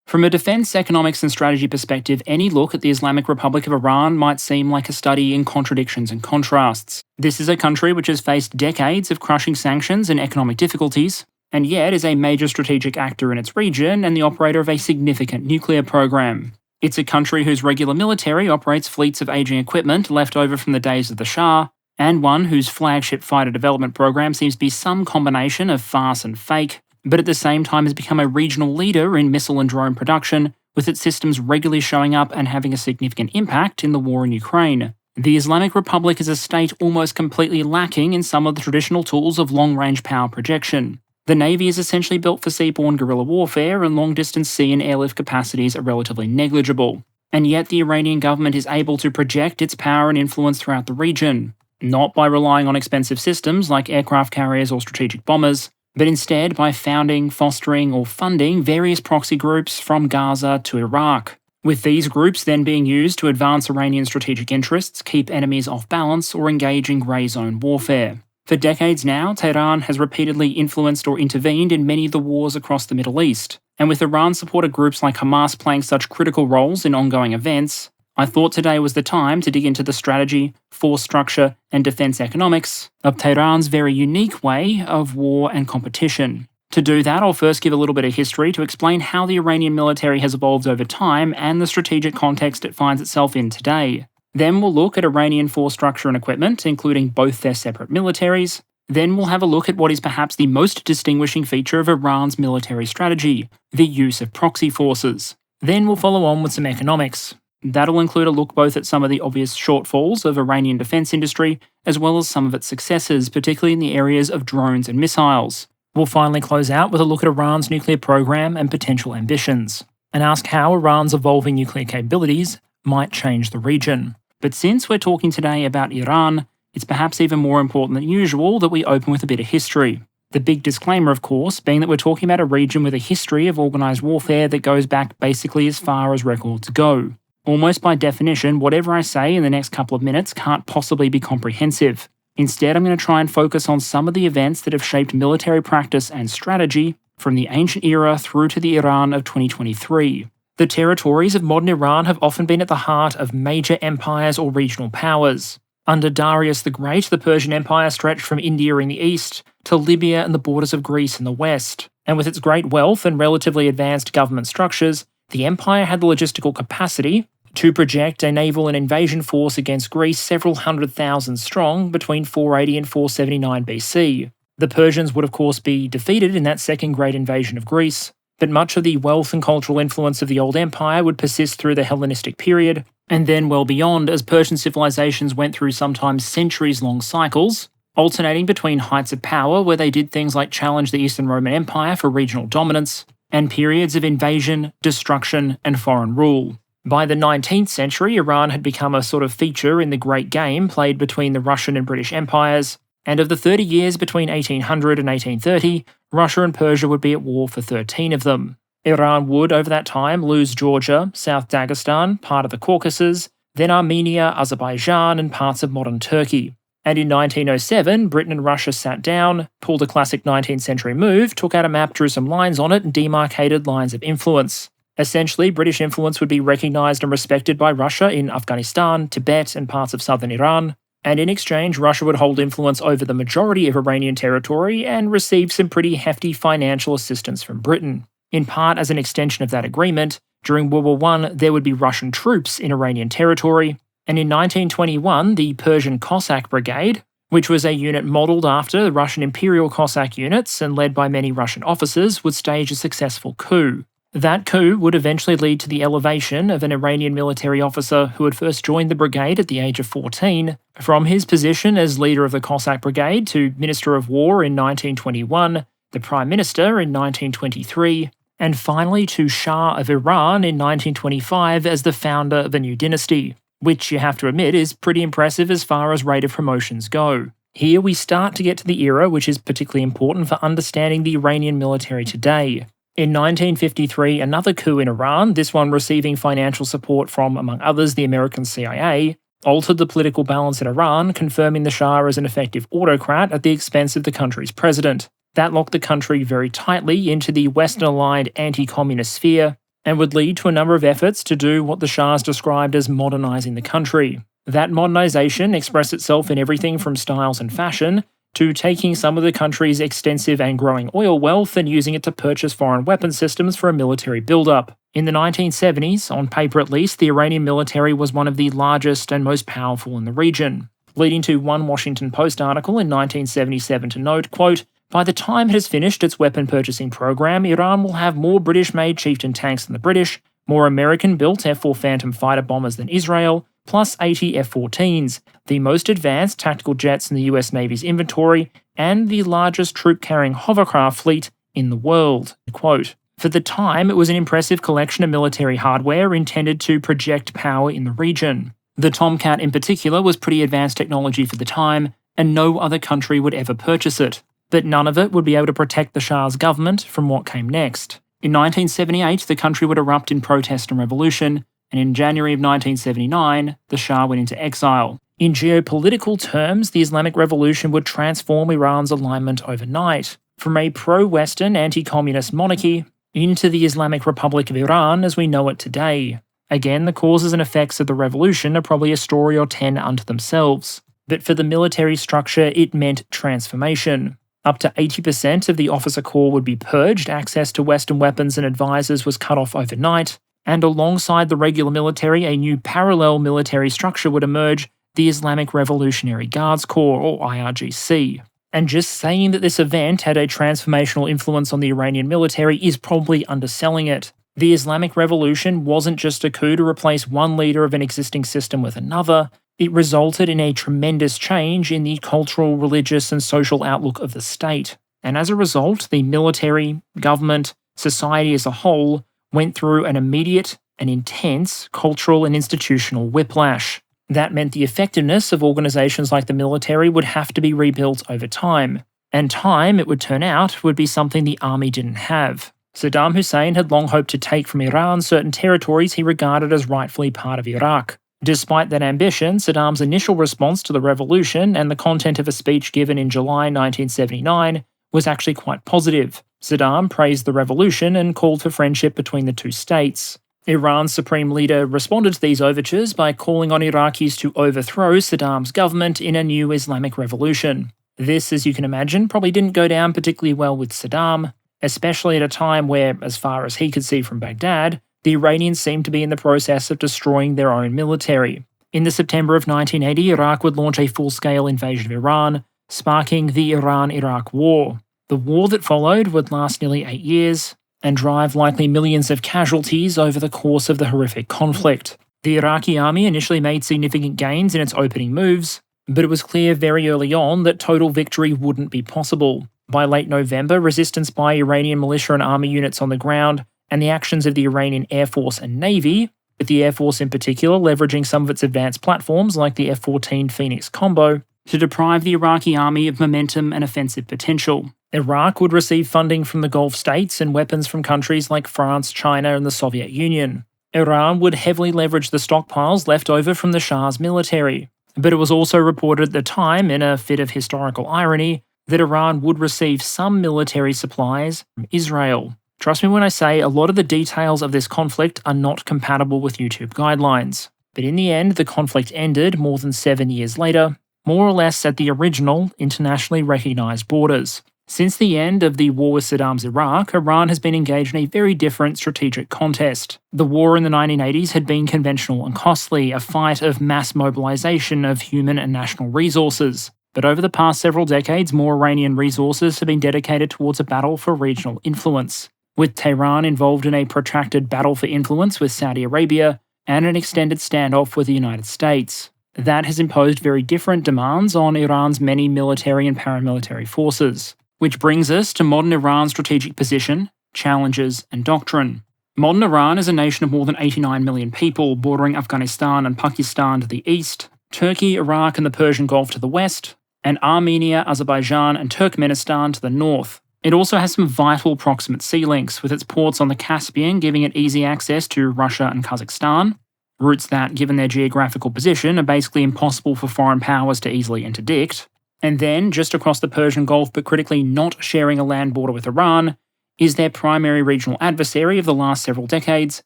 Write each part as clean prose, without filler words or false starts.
From a defence, economics and strategy perspective, any look at the Islamic Republic of Iran might seem like a study in contradictions and contrasts. This is a country which has faced decades of crushing sanctions and economic difficulties, and yet is a major strategic actor in its region and the operator of a significant nuclear program. It's a country whose regular military operates fleets of aging equipment left over from the days of the Shah, and one whose flagship fighter development program seems to be some combination of farce and fake, but at the same time has become a regional leader in missile and drone production, with its systems regularly showing up and having a significant impact in the war in Ukraine. The Islamic Republic is a state almost completely lacking in some of the traditional tools of long-range power projection. The Navy is essentially built for seaborne guerrilla warfare, and long-distance sea and airlift capacities are relatively negligible. And yet the Iranian government is able to project its power and influence throughout the region, not by relying on expensive systems like aircraft carriers or strategic bombers, but instead by founding, fostering, or funding various proxy groups from Gaza to Iraq, with these groups then being used to advance Iranian strategic interests, keep enemies off balance, or engage in grey zone warfare. For decades now, Tehran has repeatedly influenced or intervened in many of the wars across the Middle East, and with Iran-supported groups like Hamas playing such critical roles in ongoing events, I thought today was the time to dig into the strategy, force structure, and defence economics of Tehran's very unique way of war and competition. To do that, I'll first give a little bit of history to explain how the Iranian military has evolved over time and the strategic context it finds itself in today. Then we'll look at Iranian force structure and equipment, including both their separate militaries. Then we'll have a look at what is perhaps the most distinguishing feature of Iran's military strategy, the use of proxy forces. Then we'll follow on with some economics. That'll include a look both at some of the obvious shortfalls of Iranian defence industry, as well as some of its successes, particularly in the areas of drones and missiles. We'll finally close out with a look at Iran's nuclear program and potential ambitions, and ask how Iran's evolving nuclear capabilities might change the region. But since we're talking today about Iran, it's perhaps even more important than usual that we open with a bit of history. The big disclaimer, of course, being that we're talking about a region with a history of organised warfare that goes back basically as far as records go. Almost by definition, whatever I say in the next couple of minutes can't possibly be comprehensive. Instead, I'm going to try and focus on some of the events that have shaped military practice and strategy from the ancient era through to the Iran of 2023. The territories of modern Iran have often been at the heart of major empires or regional powers. Under Darius the Great, the Persian Empire stretched from India in the east to Libya and the borders of Greece in the west. And with its great wealth and relatively advanced government structures, the empire had the logistical capacity to project a naval and invasion force against Greece several 100,000 strong between 480 and 479 BC. The Persians would of course be defeated in that second great invasion of Greece, but much of the wealth and cultural influence of the old empire would persist through the Hellenistic period, and then well beyond as Persian civilizations went through sometimes centuries-long cycles, alternating between heights of power where they did things like challenge the Eastern Roman Empire for regional dominance, and periods of invasion, destruction, and foreign rule. By the 19th century, Iran had become a sort of feature in the great game played between the Russian and British empires, and of the 30 years between 1800 and 1830, Russia and Persia would be at war for 13 of them. Iran would, over that time, lose Georgia, South Dagestan, part of the Caucasus, then Armenia, Azerbaijan, and parts of modern Turkey. And in 1907, Britain and Russia sat down, pulled a classic 19th century move, took out a map, drew some lines on it, and demarcated lines of influence. Essentially, British influence would be recognised and respected by Russia in Afghanistan, Tibet, and parts of southern Iran, and in exchange, Russia would hold influence over the majority of Iranian territory and receive some pretty hefty financial assistance from Britain. In part as an extension of that agreement, during World War I, there would be Russian troops in Iranian territory, and in 1921, the Persian Cossack Brigade, which was a unit modelled after the Russian Imperial Cossack units and led by many Russian officers, would stage a successful coup. That coup would eventually lead to the elevation of an Iranian military officer who had first joined the brigade at the age of 14, from his position as leader of the Cossack Brigade to Minister of War in 1921, the Prime Minister in 1923, and finally to Shah of Iran in 1925 as the founder of a new dynasty, which you have to admit is pretty impressive as far as rate of promotions go. Here we start to get to the era which is particularly important for understanding the Iranian military today. In 1953, another coup in Iran, this one receiving financial support from, among others, the American CIA, altered the political balance in Iran, confirming the Shah as an effective autocrat at the expense of the country's president. That locked the country very tightly into the Western-aligned anti-communist sphere, and would lead to a number of efforts to do what the Shahs described as modernising the country. That modernisation expressed itself in everything from styles and fashion to taking some of the country's extensive and growing oil wealth and using it to purchase foreign weapon systems for a military build-up. In the 1970s, on paper at least, the Iranian military was one of the largest and most powerful in the region, leading to one Washington Post article in 1977 to note, quote, "By the time it has finished its weapon purchasing program, Iran will have more British-made Chieftain tanks than the British, more American-built F-4 Phantom fighter bombers than Israel, plus 80 F-14s, the most advanced tactical jets in the US Navy's inventory, and the largest troop-carrying hovercraft fleet in the world." Quote. For the time, it was an impressive collection of military hardware intended to project power in the region. The Tomcat in particular was pretty advanced technology for the time, and no other country would ever purchase it. But none of it would be able to protect the Shah's government from what came next. In 1978, the country would erupt in protest and revolution, and in January of 1979, the Shah went into exile. In geopolitical terms, the Islamic Revolution would transform Iran's alignment overnight, from a pro-Western, anti-communist monarchy into the Islamic Republic of Iran as we know it today. Again, the causes and effects of the revolution are probably a story or 10 unto themselves. But for the military structure, it meant transformation. Up to 80% of the officer corps would be purged, access to Western weapons and advisors was cut off overnight, and alongside the regular military, a new parallel military structure would emerge, the Islamic Revolutionary Guards Corps, or IRGC. And just saying that this event had a transformational influence on the Iranian military is probably underselling it. The Islamic Revolution wasn't just a coup to replace one leader of an existing system with another. It resulted in a tremendous change in the cultural, religious, and social outlook of the state. And as a result, the military, government, society as a whole went through an immediate and intense cultural and institutional whiplash. That meant the effectiveness of organisations like the military would have to be rebuilt over time. And time, it would turn out, would be something the army didn't have. Saddam Hussein had long hoped to take from Iran certain territories he regarded as rightfully part of Iraq. Despite that ambition, Saddam's initial response to the revolution and the content of a speech given in July 1979 was actually quite positive. Saddam praised the revolution and called for friendship between the two states. Iran's supreme leader responded to these overtures by calling on Iraqis to overthrow Saddam's government in a new Islamic revolution. This, as you can imagine, probably didn't go down particularly well with Saddam, especially at a time where, as far as he could see from Baghdad, the Iranians seemed to be in the process of destroying their own military. In the September of 1980, Iraq would launch a full-scale invasion of Iran, sparking the Iran-Iraq War. The war that followed would last nearly 8 years, and drive likely millions of casualties over the course of the horrific conflict. The Iraqi army initially made significant gains in its opening moves, but it was clear very early on that total victory wouldn't be possible. By late November, resistance by Iranian militia and army units on the ground and the actions of the Iranian Air Force and Navy, with the Air Force in particular leveraging some of its advanced platforms like the F-14 Phoenix combo, to deprive the Iraqi army of momentum and offensive potential. Iraq would receive funding from the Gulf states and weapons from countries like France, China, and the Soviet Union. Iran would heavily leverage the stockpiles left over from the Shah's military. But it was also reported at the time, in a fit of historical irony, that Iran would receive some military supplies from Israel. Trust me when I say a lot of the details of this conflict are not compatible with YouTube guidelines. But in the end, the conflict ended more than 7 years later, more or less at the original, internationally recognised borders. Since the end of the war with Saddam's Iraq, Iran has been engaged in a very different strategic contest. The war in the 1980s had been conventional and costly, a fight of mass mobilisation of human and national resources. But over the past several decades, more Iranian resources have been dedicated towards a battle for regional influence, with Tehran involved in a protracted battle for influence with Saudi Arabia and an extended standoff with the United States. That has imposed very different demands on Iran's many military and paramilitary forces. Which brings us to modern Iran's strategic position, challenges, and doctrine. Modern Iran is a nation of more than 89 million people, bordering Afghanistan and Pakistan to the east, Turkey, Iraq, and the Persian Gulf to the west, and Armenia, Azerbaijan, and Turkmenistan to the north. It also has some vital proximate sea links, with its ports on the Caspian giving it easy access to Russia and Kazakhstan, routes that, given their geographical position, are basically impossible for foreign powers to easily interdict. And then, just across the Persian Gulf but critically not sharing a land border with Iran, is their primary regional adversary of the last several decades,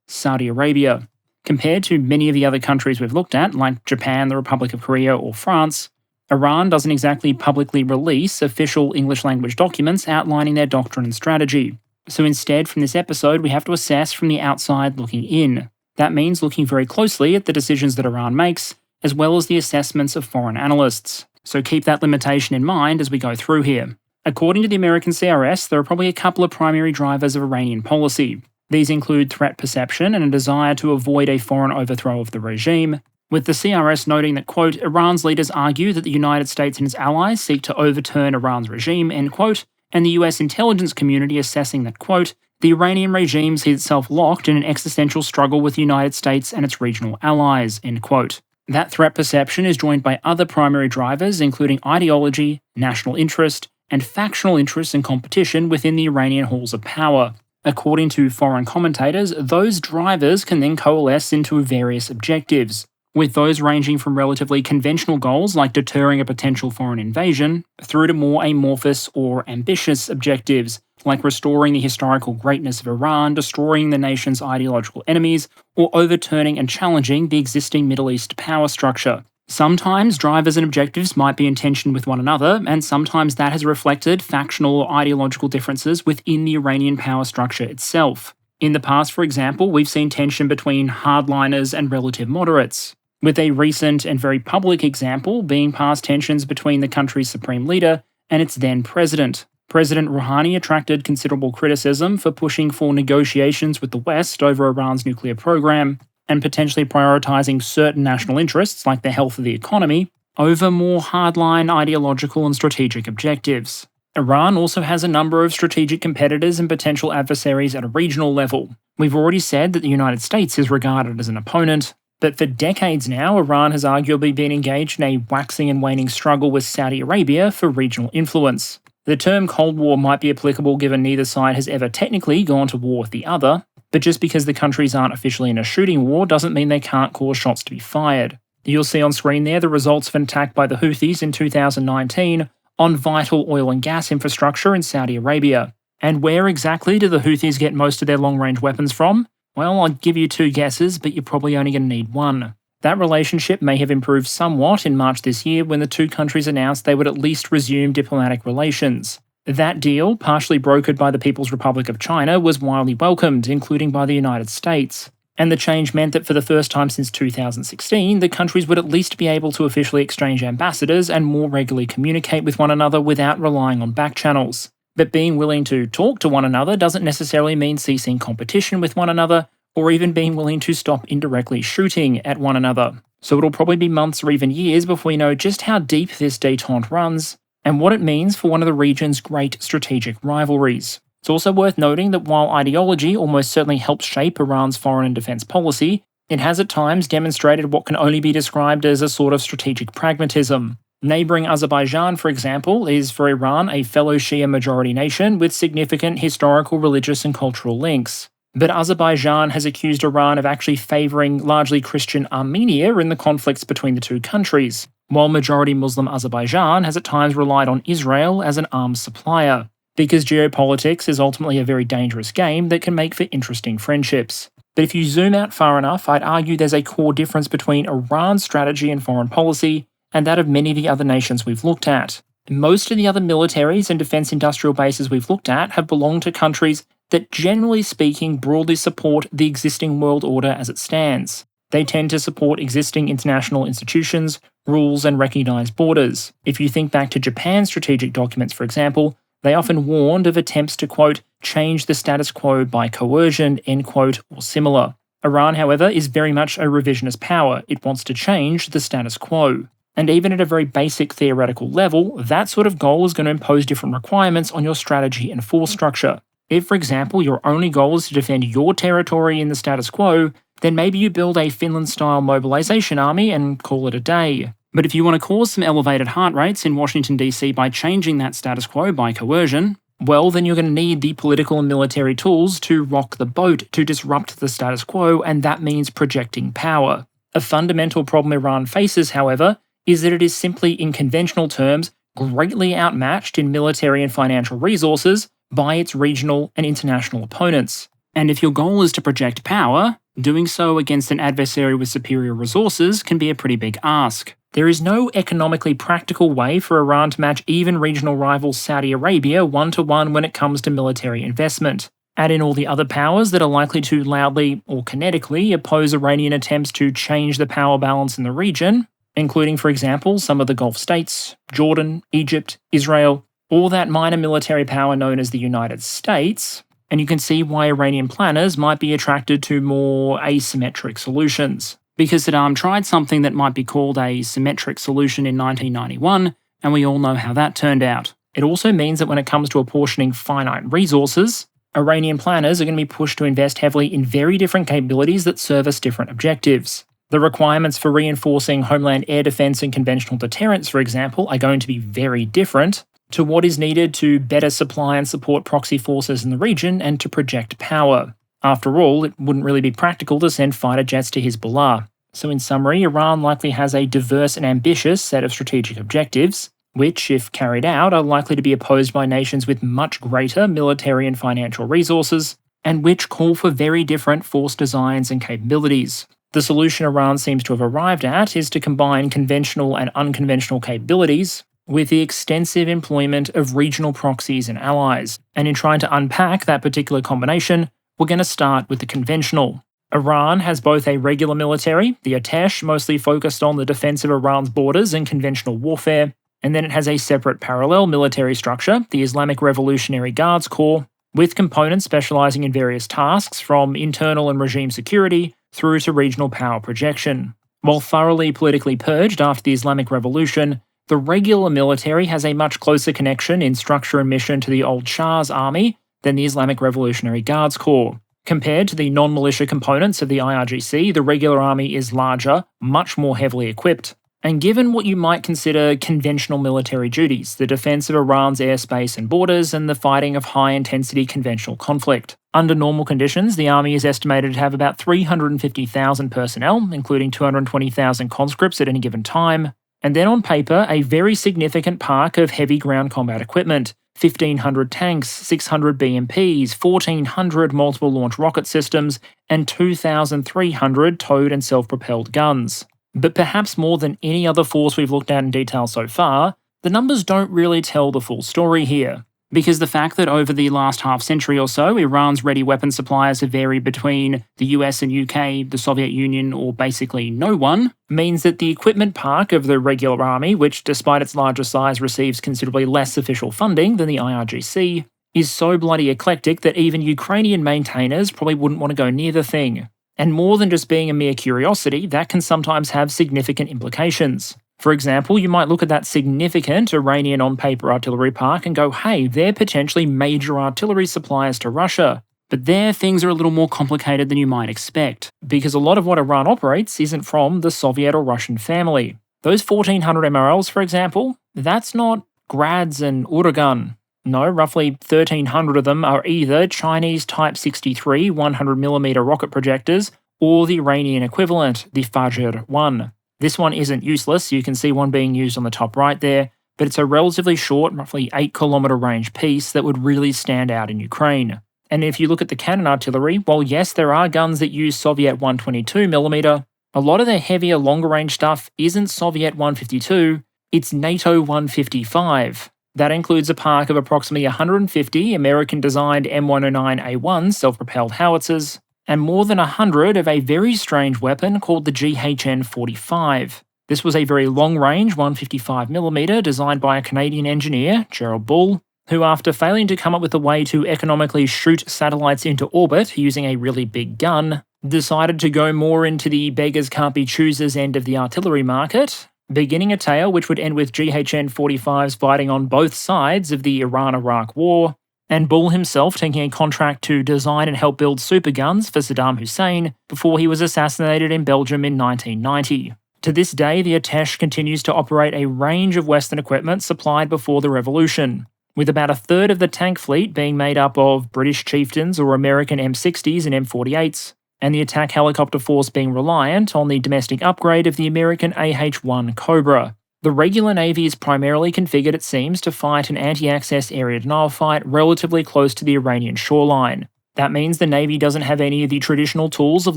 Saudi Arabia. Compared to many of the other countries we've looked at, like Japan, the Republic of Korea, or France, Iran doesn't exactly publicly release official English language documents outlining their doctrine and strategy. So instead, from this episode, we have to assess from the outside looking in. That means looking very closely at the decisions that Iran makes, as well as the assessments of foreign analysts. So keep that limitation in mind as we go through here. According to the American CRS, there are probably a couple of primary drivers of Iranian policy. These include threat perception and a desire to avoid a foreign overthrow of the regime, with the CRS noting that, quote, Iran's leaders argue that the United States and its allies seek to overturn Iran's regime, end quote, and the US intelligence community assessing that, quote, the Iranian regime sees itself locked in an existential struggle with the United States and its regional allies, end quote. That threat perception is joined by other primary drivers, including ideology, national interest, and factional interests and competition within the Iranian halls of power. According to foreign commentators, those drivers can then coalesce into various objectives, with those ranging from relatively conventional goals like deterring a potential foreign invasion, through to more amorphous or ambitious objectives like restoring the historical greatness of Iran, destroying the nation's ideological enemies, or overturning and challenging the existing Middle East power structure. Sometimes drivers and objectives might be in tension with one another, and sometimes that has reflected factional or ideological differences within the Iranian power structure itself. In the past, for example, we've seen tension between hardliners and relative moderates, with a recent and very public example being past tensions between the country's supreme leader and its then president. President Rouhani attracted considerable criticism for pushing for negotiations with the West over Iran's nuclear program, and potentially prioritising certain national interests, like the health of the economy, over more hardline ideological and strategic objectives. Iran also has a number of strategic competitors and potential adversaries at a regional level. We've already said that the United States is regarded as an opponent, but for decades now, Iran has arguably been engaged in a waxing and waning struggle with Saudi Arabia for regional influence. The term Cold War might be applicable given neither side has ever technically gone to war with the other, but just because the countries aren't officially in a shooting war doesn't mean they can't cause shots to be fired. You'll see on screen there the results of an attack by the Houthis in 2019 on vital oil and gas infrastructure in Saudi Arabia. And where exactly do the Houthis get most of their long-range weapons from? Well, I'll give you two guesses, but you're probably only going to need one. That relationship may have improved somewhat in March this year when the two countries announced they would at least resume diplomatic relations. That deal, partially brokered by the People's Republic of China, was widely welcomed, including by the United States. And the change meant that for the first time since 2016, the countries would at least be able to officially exchange ambassadors and more regularly communicate with one another without relying on back channels. But being willing to talk to one another doesn't necessarily mean ceasing competition with one another, or even being willing to stop indirectly shooting at one another. So it'll probably be months or even years before we know just how deep this détente runs, and what it means for one of the region's great strategic rivalries. It's also worth noting that while ideology almost certainly helps shape Iran's foreign and defense policy, it has at times demonstrated what can only be described as a sort of strategic pragmatism. Neighbouring Azerbaijan, for example, is for Iran a fellow Shia majority nation with significant historical, religious and cultural links. But Azerbaijan has accused Iran of actually favouring largely Christian Armenia in the conflicts between the two countries, while majority Muslim Azerbaijan has at times relied on Israel as an arms supplier, because geopolitics is ultimately a very dangerous game that can make for interesting friendships. But if you zoom out far enough, I'd argue there's a core difference between Iran's strategy and foreign policy and that of many of the other nations we've looked at. Most of the other militaries and defence industrial bases we've looked at have belonged to countries that, generally speaking, broadly support the existing world order as it stands. They tend to support existing international institutions, rules, and recognised borders. If you think back to Japan's strategic documents, for example, they often warned of attempts to, quote, change the status quo by coercion, end quote, or similar. Iran, however, is very much a revisionist power. It wants to change the status quo. And even at a very basic theoretical level, that sort of goal is going to impose different requirements on your strategy and force structure. If, for example, your only goal is to defend your territory in the status quo, then maybe you build a Finland-style mobilization army and call it a day. But if you want to cause some elevated heart rates in Washington DC by changing that status quo by coercion, well, then you're going to need the political and military tools to rock the boat, to disrupt the status quo, and that means projecting power. A fundamental problem Iran faces, however, is that it is simply, in conventional terms, greatly outmatched in military and financial resources by its regional and international opponents. And if your goal is to project power, doing so against an adversary with superior resources can be a pretty big ask. There is no economically practical way for Iran to match even regional rival Saudi Arabia 1-to-1 when it comes to military investment. Add in all the other powers that are likely to loudly or kinetically oppose Iranian attempts to change the power balance in the region, including, for example, some of the Gulf states, Jordan, Egypt, Israel, or that minor military power known as the United States, and you can see why Iranian planners might be attracted to more asymmetric solutions. Because Saddam tried something that might be called a symmetric solution in 1991, and we all know how that turned out. It also means that when it comes to apportioning finite resources, Iranian planners are going to be pushed to invest heavily in very different capabilities that service different objectives. The requirements for reinforcing homeland air defense and conventional deterrence, for example, are going to be very different to what is needed to better supply and support proxy forces in the region and to project power. After all, it wouldn't really be practical to send fighter jets to Hezbollah. So in summary, Iran likely has a diverse and ambitious set of strategic objectives, which, if carried out, are likely to be opposed by nations with much greater military and financial resources, and which call for very different force designs and capabilities. The solution Iran seems to have arrived at is to combine conventional and unconventional capabilities with the extensive employment of regional proxies and allies. And in trying to unpack that particular combination, we're going to start with the conventional. Iran has both a regular military, the Artesh, mostly focused on the defense of Iran's borders and conventional warfare, and then it has a separate parallel military structure, the Islamic Revolutionary Guards Corps, with components specializing in various tasks from internal and regime security through to regional power projection. While thoroughly politically purged after the Islamic Revolution, the regular military has a much closer connection in structure and mission to the old Shah's army than the Islamic Revolutionary Guards Corps. Compared to the non-militia components of the IRGC, the regular army is larger, much more heavily equipped, and given what you might consider conventional military duties, the defense of Iran's airspace and borders, and the fighting of high-intensity conventional conflict. Under normal conditions, the army is estimated to have about 350,000 personnel, including 220,000 conscripts at any given time, and then on paper, a very significant park of heavy ground combat equipment, 1,500 tanks, 600 BMPs, 1,400 multiple launch rocket systems, and 2,300 towed and self-propelled guns. But perhaps more than any other force we've looked at in detail so far, the numbers don't really tell the full story here. Because the fact that over the last half century or so, Iran's ready weapon suppliers have varied between the US and UK, the Soviet Union, or basically no one, means that the equipment park of the regular army, which despite its larger size receives considerably less official funding than the IRGC, is so bloody eclectic that even Ukrainian maintainers probably wouldn't want to go near the thing. And more than just being a mere curiosity, that can sometimes have significant implications. For example, you might look at that significant Iranian on-paper artillery park and go, hey, they're potentially major artillery suppliers to Russia. But there, things are a little more complicated than you might expect, because a lot of what Iran operates isn't from the Soviet or Russian family. Those 1,400 MRLs, for example, that's not Grads and Uragan. No, roughly 1,300 of them are either Chinese Type 63 100mm rocket projectors or the Iranian equivalent, the Fajr-1. This one isn't useless, you can see one being used on the top right there, but it's a relatively short, roughly 8-kilometer range piece that would really stand out in Ukraine. And if you look at the cannon artillery, while yes, there are guns that use Soviet 122mm, a lot of their heavier, longer range stuff isn't Soviet 152, it's NATO 155. That includes a park of approximately 150 American-designed M109A1 self-propelled howitzers, and more than 100 of a very strange weapon called the GHN-45. This was a very long-range 155mm designed by a Canadian engineer, Gerald Bull, who after failing to come up with a way to economically shoot satellites into orbit using a really big gun, decided to go more into the beggars-can't-be-choosers end of the artillery market, beginning a tale which would end with GHN-45s fighting on both sides of the Iran-Iraq War, and Bull himself taking a contract to design and help build superguns for Saddam Hussein before he was assassinated in Belgium in 1990. To this day, the Artesh continues to operate a range of Western equipment supplied before the revolution, with about a third of the tank fleet being made up of British Chieftains or American M60s and M48s, and the attack helicopter force being reliant on the domestic upgrade of the American AH-1 Cobra. The regular Navy is primarily configured, it seems, to fight an anti-access area denial fight relatively close to the Iranian shoreline. That means the Navy doesn't have any of the traditional tools of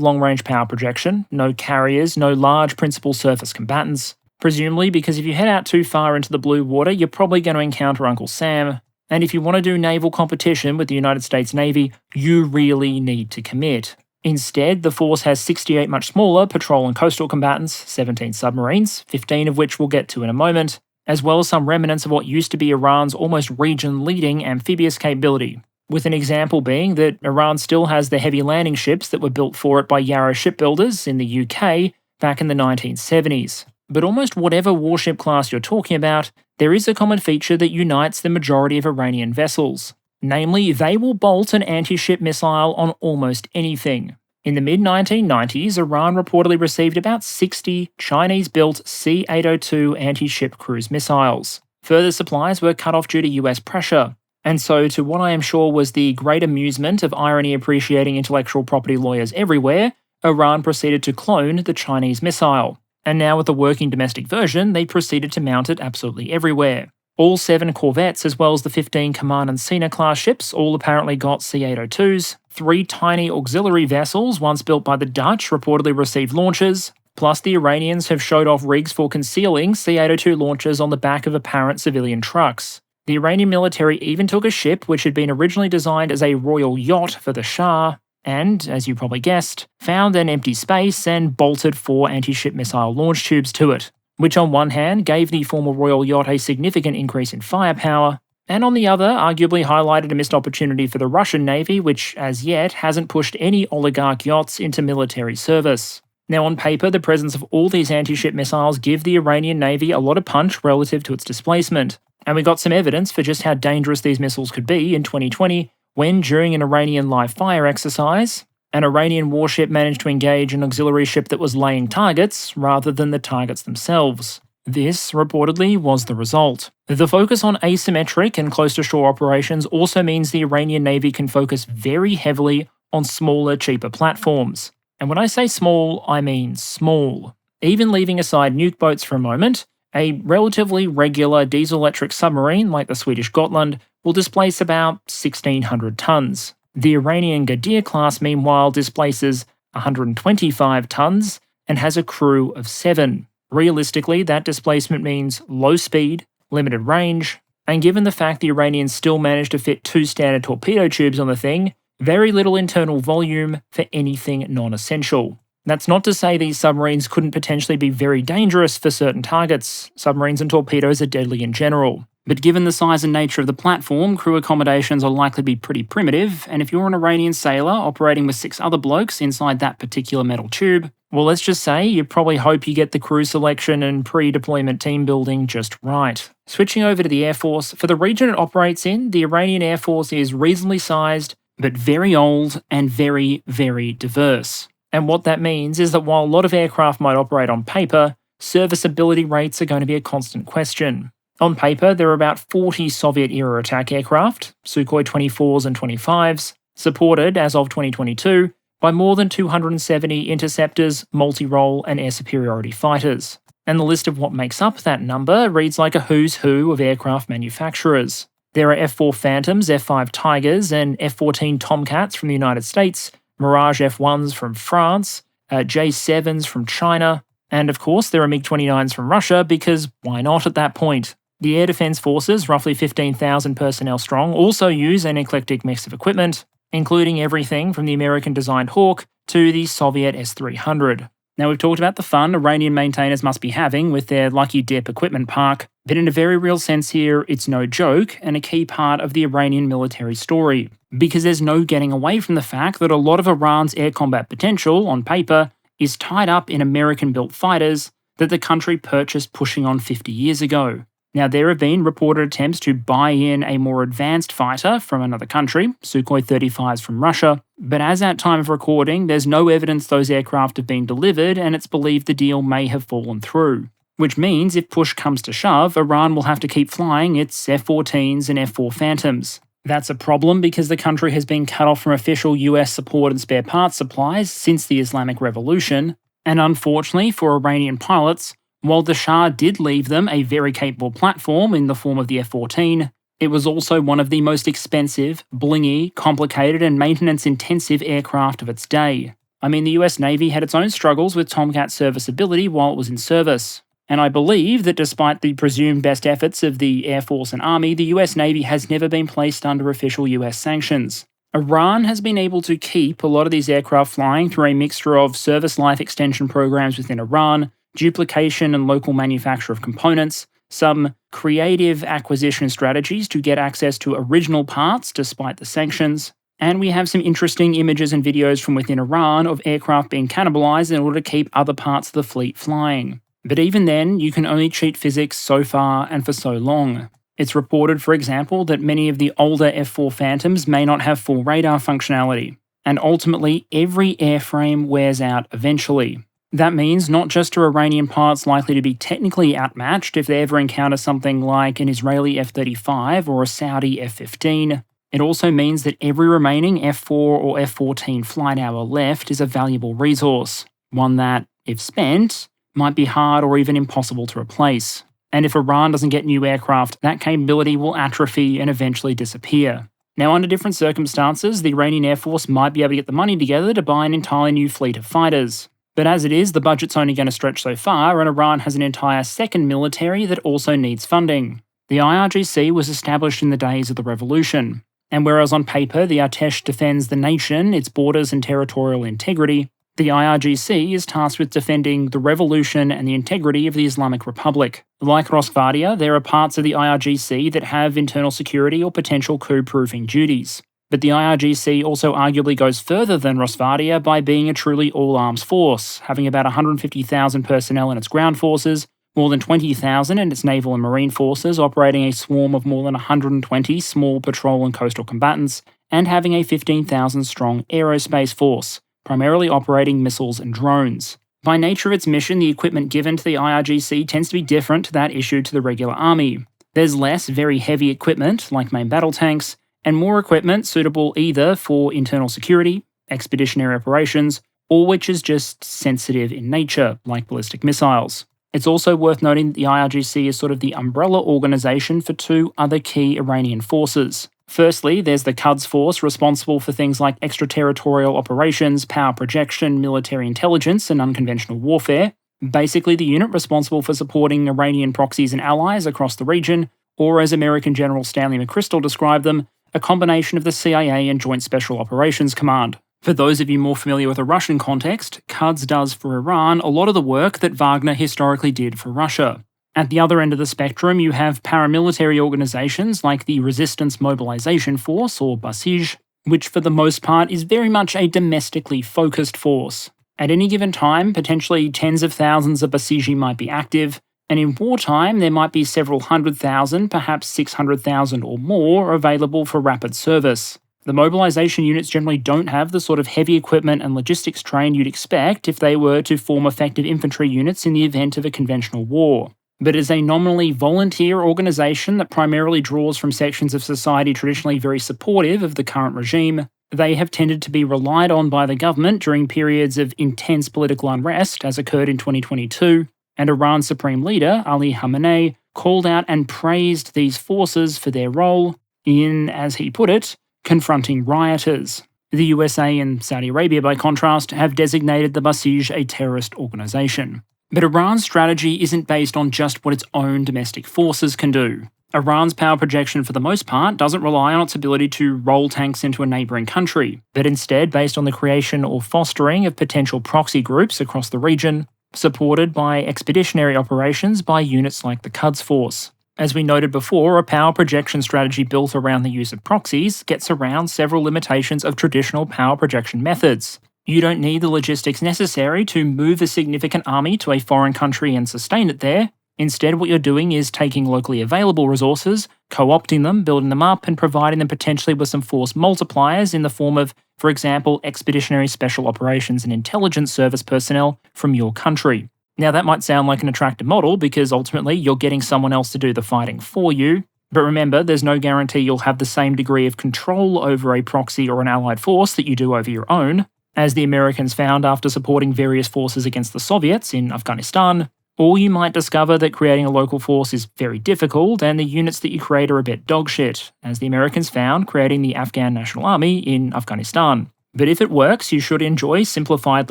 long-range power projection, no carriers, no large principal surface combatants. Presumably because if you head out too far into the blue water, you're probably going to encounter Uncle Sam. And if you want to do naval competition with the United States Navy, you really need to commit. Instead, the force has 68 much smaller patrol and coastal combatants, 17 submarines, 15 of which we'll get to in a moment, as well as some remnants of what used to be Iran's almost region-leading amphibious capability, with an example being that Iran still has the heavy landing ships that were built for it by Yarrow shipbuilders in the UK back in the 1970s. But almost whatever warship class you're talking about, there is a common feature that unites the majority of Iranian vessels. Namely, they will bolt an anti-ship missile on almost anything. In the mid-1990s, Iran reportedly received about 60 Chinese-built C-802 anti-ship cruise missiles. Further supplies were cut off due to US pressure. And so, to what I am sure was the great amusement of irony-appreciating intellectual property lawyers everywhere, Iran proceeded to clone the Chinese missile. And now with the working domestic version, they proceeded to mount it absolutely everywhere. All 7 corvettes, as well as the 15 Kaman and Sina class ships, all apparently got C-802s. 3 tiny auxiliary vessels, once built by the Dutch, reportedly received launches. Plus, the Iranians have showed off rigs for concealing C-802 launches on the back of apparent civilian trucks. The Iranian military even took a ship which had been originally designed as a royal yacht for the Shah, and, as you probably guessed, found an empty space and bolted 4 anti-ship missile launch tubes to it, which on one hand gave the former royal yacht a significant increase in firepower, and on the other arguably highlighted a missed opportunity for the Russian Navy, which as yet hasn't pushed any oligarch yachts into military service. Now on paper, the presence of all these anti-ship missiles give the Iranian Navy a lot of punch relative to its displacement, and we got some evidence for just how dangerous these missiles could be in 2020, when during an Iranian live-fire exercise, an Iranian warship managed to engage an auxiliary ship that was laying targets rather than the targets themselves. This, reportedly, was the result. The focus on asymmetric and close-to-shore operations also means the Iranian Navy can focus very heavily on smaller, cheaper platforms. And when I say small, I mean small. Even leaving aside nuke boats for a moment, a relatively regular diesel-electric submarine like the Swedish Gotland will displace about 1,600 tons. The Iranian Ghadir class, meanwhile, displaces 125 tons and has a crew of 7. Realistically, that displacement means low speed, limited range, and given the fact the Iranians still managed to fit 2 standard torpedo tubes on the thing, very little internal volume for anything non-essential. That's not to say these submarines couldn't potentially be very dangerous for certain targets. Submarines and torpedoes are deadly in general. But given the size and nature of the platform, crew accommodations are likely to be pretty primitive, and if you're an Iranian sailor operating with 6 other blokes inside that particular metal tube, well, let's just say you probably hope you get the crew selection and pre-deployment team building just right. Switching over to the Air Force, for the region it operates in, the Iranian Air Force is reasonably sized, but very old and very, very diverse. And what that means is that while a lot of aircraft might operate on paper, serviceability rates are going to be a constant question. On paper, there are about 40 Soviet-era attack aircraft, Sukhoi 24s and 25s, supported, as of 2022, by more than 270 interceptors, multi-role and air superiority fighters. And the list of what makes up that number reads like a who's who of aircraft manufacturers. There are F-4 Phantoms, F-5 Tigers, and F-14 Tomcats from the United States, Mirage F-1s from France, J-7s from China, and of course there are MiG-29s from Russia, because why not at that point? The Air Defense Forces, roughly 15,000 personnel strong, also use an eclectic mix of equipment, including everything from the American-designed Hawk to the Soviet S-300. Now we've talked about the fun Iranian maintainers must be having with their lucky dip equipment park, but in a very real sense here, it's no joke and a key part of the Iranian military story, because there's no getting away from the fact that a lot of Iran's air combat potential, on paper, is tied up in American-built fighters that the country purchased pushing on 50 years ago. Now, there have been reported attempts to buy in a more advanced fighter from another country, Sukhoi 35s from Russia, but as at time of recording, there's no evidence those aircraft have been delivered, and it's believed the deal may have fallen through. Which means, if push comes to shove, Iran will have to keep flying its F-14s and F-4 Phantoms. That's a problem because the country has been cut off from official US support and spare parts supplies since the Islamic Revolution, and unfortunately for Iranian pilots, While the Shah did leave them a very capable platform in the form of the F-14, it was also one of the most expensive, blingy, complicated and maintenance-intensive aircraft of its day. I mean, the US Navy had its own struggles with Tomcat serviceability while it was in service. And I believe that despite the presumed best efforts of the Air Force and Army, the US Navy has never been placed under official US sanctions. Iran has been able to keep a lot of these aircraft flying through a mixture of service life extension programs within Iran, duplication and local manufacture of components, some creative acquisition strategies to get access to original parts despite the sanctions, and we have some interesting images and videos from within Iran of aircraft being cannibalized in order to keep other parts of the fleet flying. But even then, you can only cheat physics so far and for so long. It's reported, for example, that many of the older F-4 Phantoms may not have full radar functionality, and ultimately every airframe wears out eventually. That means not just are Iranian pilots likely to be technically outmatched if they ever encounter something like an Israeli F-35 or a Saudi F-15, it also means that every remaining F-4 or F-14 flight hour left is a valuable resource, one that, if spent, might be hard or even impossible to replace. And if Iran doesn't get new aircraft, that capability will atrophy and eventually disappear. Now, under different circumstances, the Iranian Air Force might be able to get the money together to buy an entirely new fleet of fighters. But as it is, the budget's only going to stretch so far, and Iran has an entire second military that also needs funding. The IRGC was established in the days of the revolution, and whereas on paper the Artesh defends the nation, its borders and territorial integrity, the IRGC is tasked with defending the revolution and the integrity of the Islamic Republic. Like Rosgvardia, there are parts of the IRGC that have internal security or potential coup-proofing duties. But the IRGC also arguably goes further than Rosgvardia by being a truly all-arms force, having about 150,000 personnel in its ground forces, more than 20,000 in its naval and marine forces, operating a swarm of more than 120 small patrol and coastal combatants, and having a 15,000-strong aerospace force, primarily operating missiles and drones. By nature of its mission, the equipment given to the IRGC tends to be different to that issued to the regular army. There's less very heavy equipment, like main battle tanks, and more equipment suitable either for internal security, expeditionary operations, or which is just sensitive in nature, like ballistic missiles. It's also worth noting that the IRGC is sort of the umbrella organisation for two other key Iranian forces. Firstly, there's the Quds Force, responsible for things like extraterritorial operations, power projection, military intelligence, and unconventional warfare. Basically, the unit responsible for supporting Iranian proxies and allies across the region, or as American General Stanley McChrystal described them, a combination of the CIA and Joint Special Operations Command. For those of you more familiar with a Russian context, Quds does for Iran a lot of the work that Wagner historically did for Russia. At the other end of the spectrum, you have paramilitary organizations like the Resistance Mobilization Force, or Basij, which for the most part is very much a domestically focused force. At any given time, potentially tens of thousands of Basiji might be active, and in wartime there might be several 100,000, perhaps 600,000 or more available for rapid service. The mobilization units generally don't have the sort of heavy equipment and logistics train you'd expect if they were to form effective infantry units in the event of a conventional war. But as a nominally volunteer organisation that primarily draws from sections of society traditionally very supportive of the current regime, they have tended to be relied on by the government during periods of intense political unrest, as occurred in 2022, and Iran's supreme leader, Ali Khamenei, called out and praised these forces for their role in, as he put it, confronting rioters. The USA and Saudi Arabia, by contrast, have designated the Basij a terrorist organisation. But Iran's strategy isn't based on just what its own domestic forces can do. Iran's power projection, for the most part, doesn't rely on its ability to roll tanks into a neighbouring country, but instead based on the creation or fostering of potential proxy groups across the region, supported by expeditionary operations by units like the Quds Force. As we noted before, a power projection strategy built around the use of proxies gets around several limitations of traditional power projection methods. You don't need the logistics necessary to move a significant army to a foreign country and sustain it there. Instead, what you're doing is taking locally available resources, co-opting them, building them up, and providing them potentially with some force multipliers in the form of, for example, expeditionary special operations and intelligence service personnel from your country. Now, that might sound like an attractive model because ultimately you're getting someone else to do the fighting for you, but remember, there's no guarantee you'll have the same degree of control over a proxy or an allied force that you do over your own. As the Americans found after supporting various forces against the Soviets in Afghanistan, Or you might discover that creating a local force is very difficult and the units that you create are a bit dogshit, as the Americans found creating the Afghan National Army in Afghanistan. But if it works, you should enjoy simplified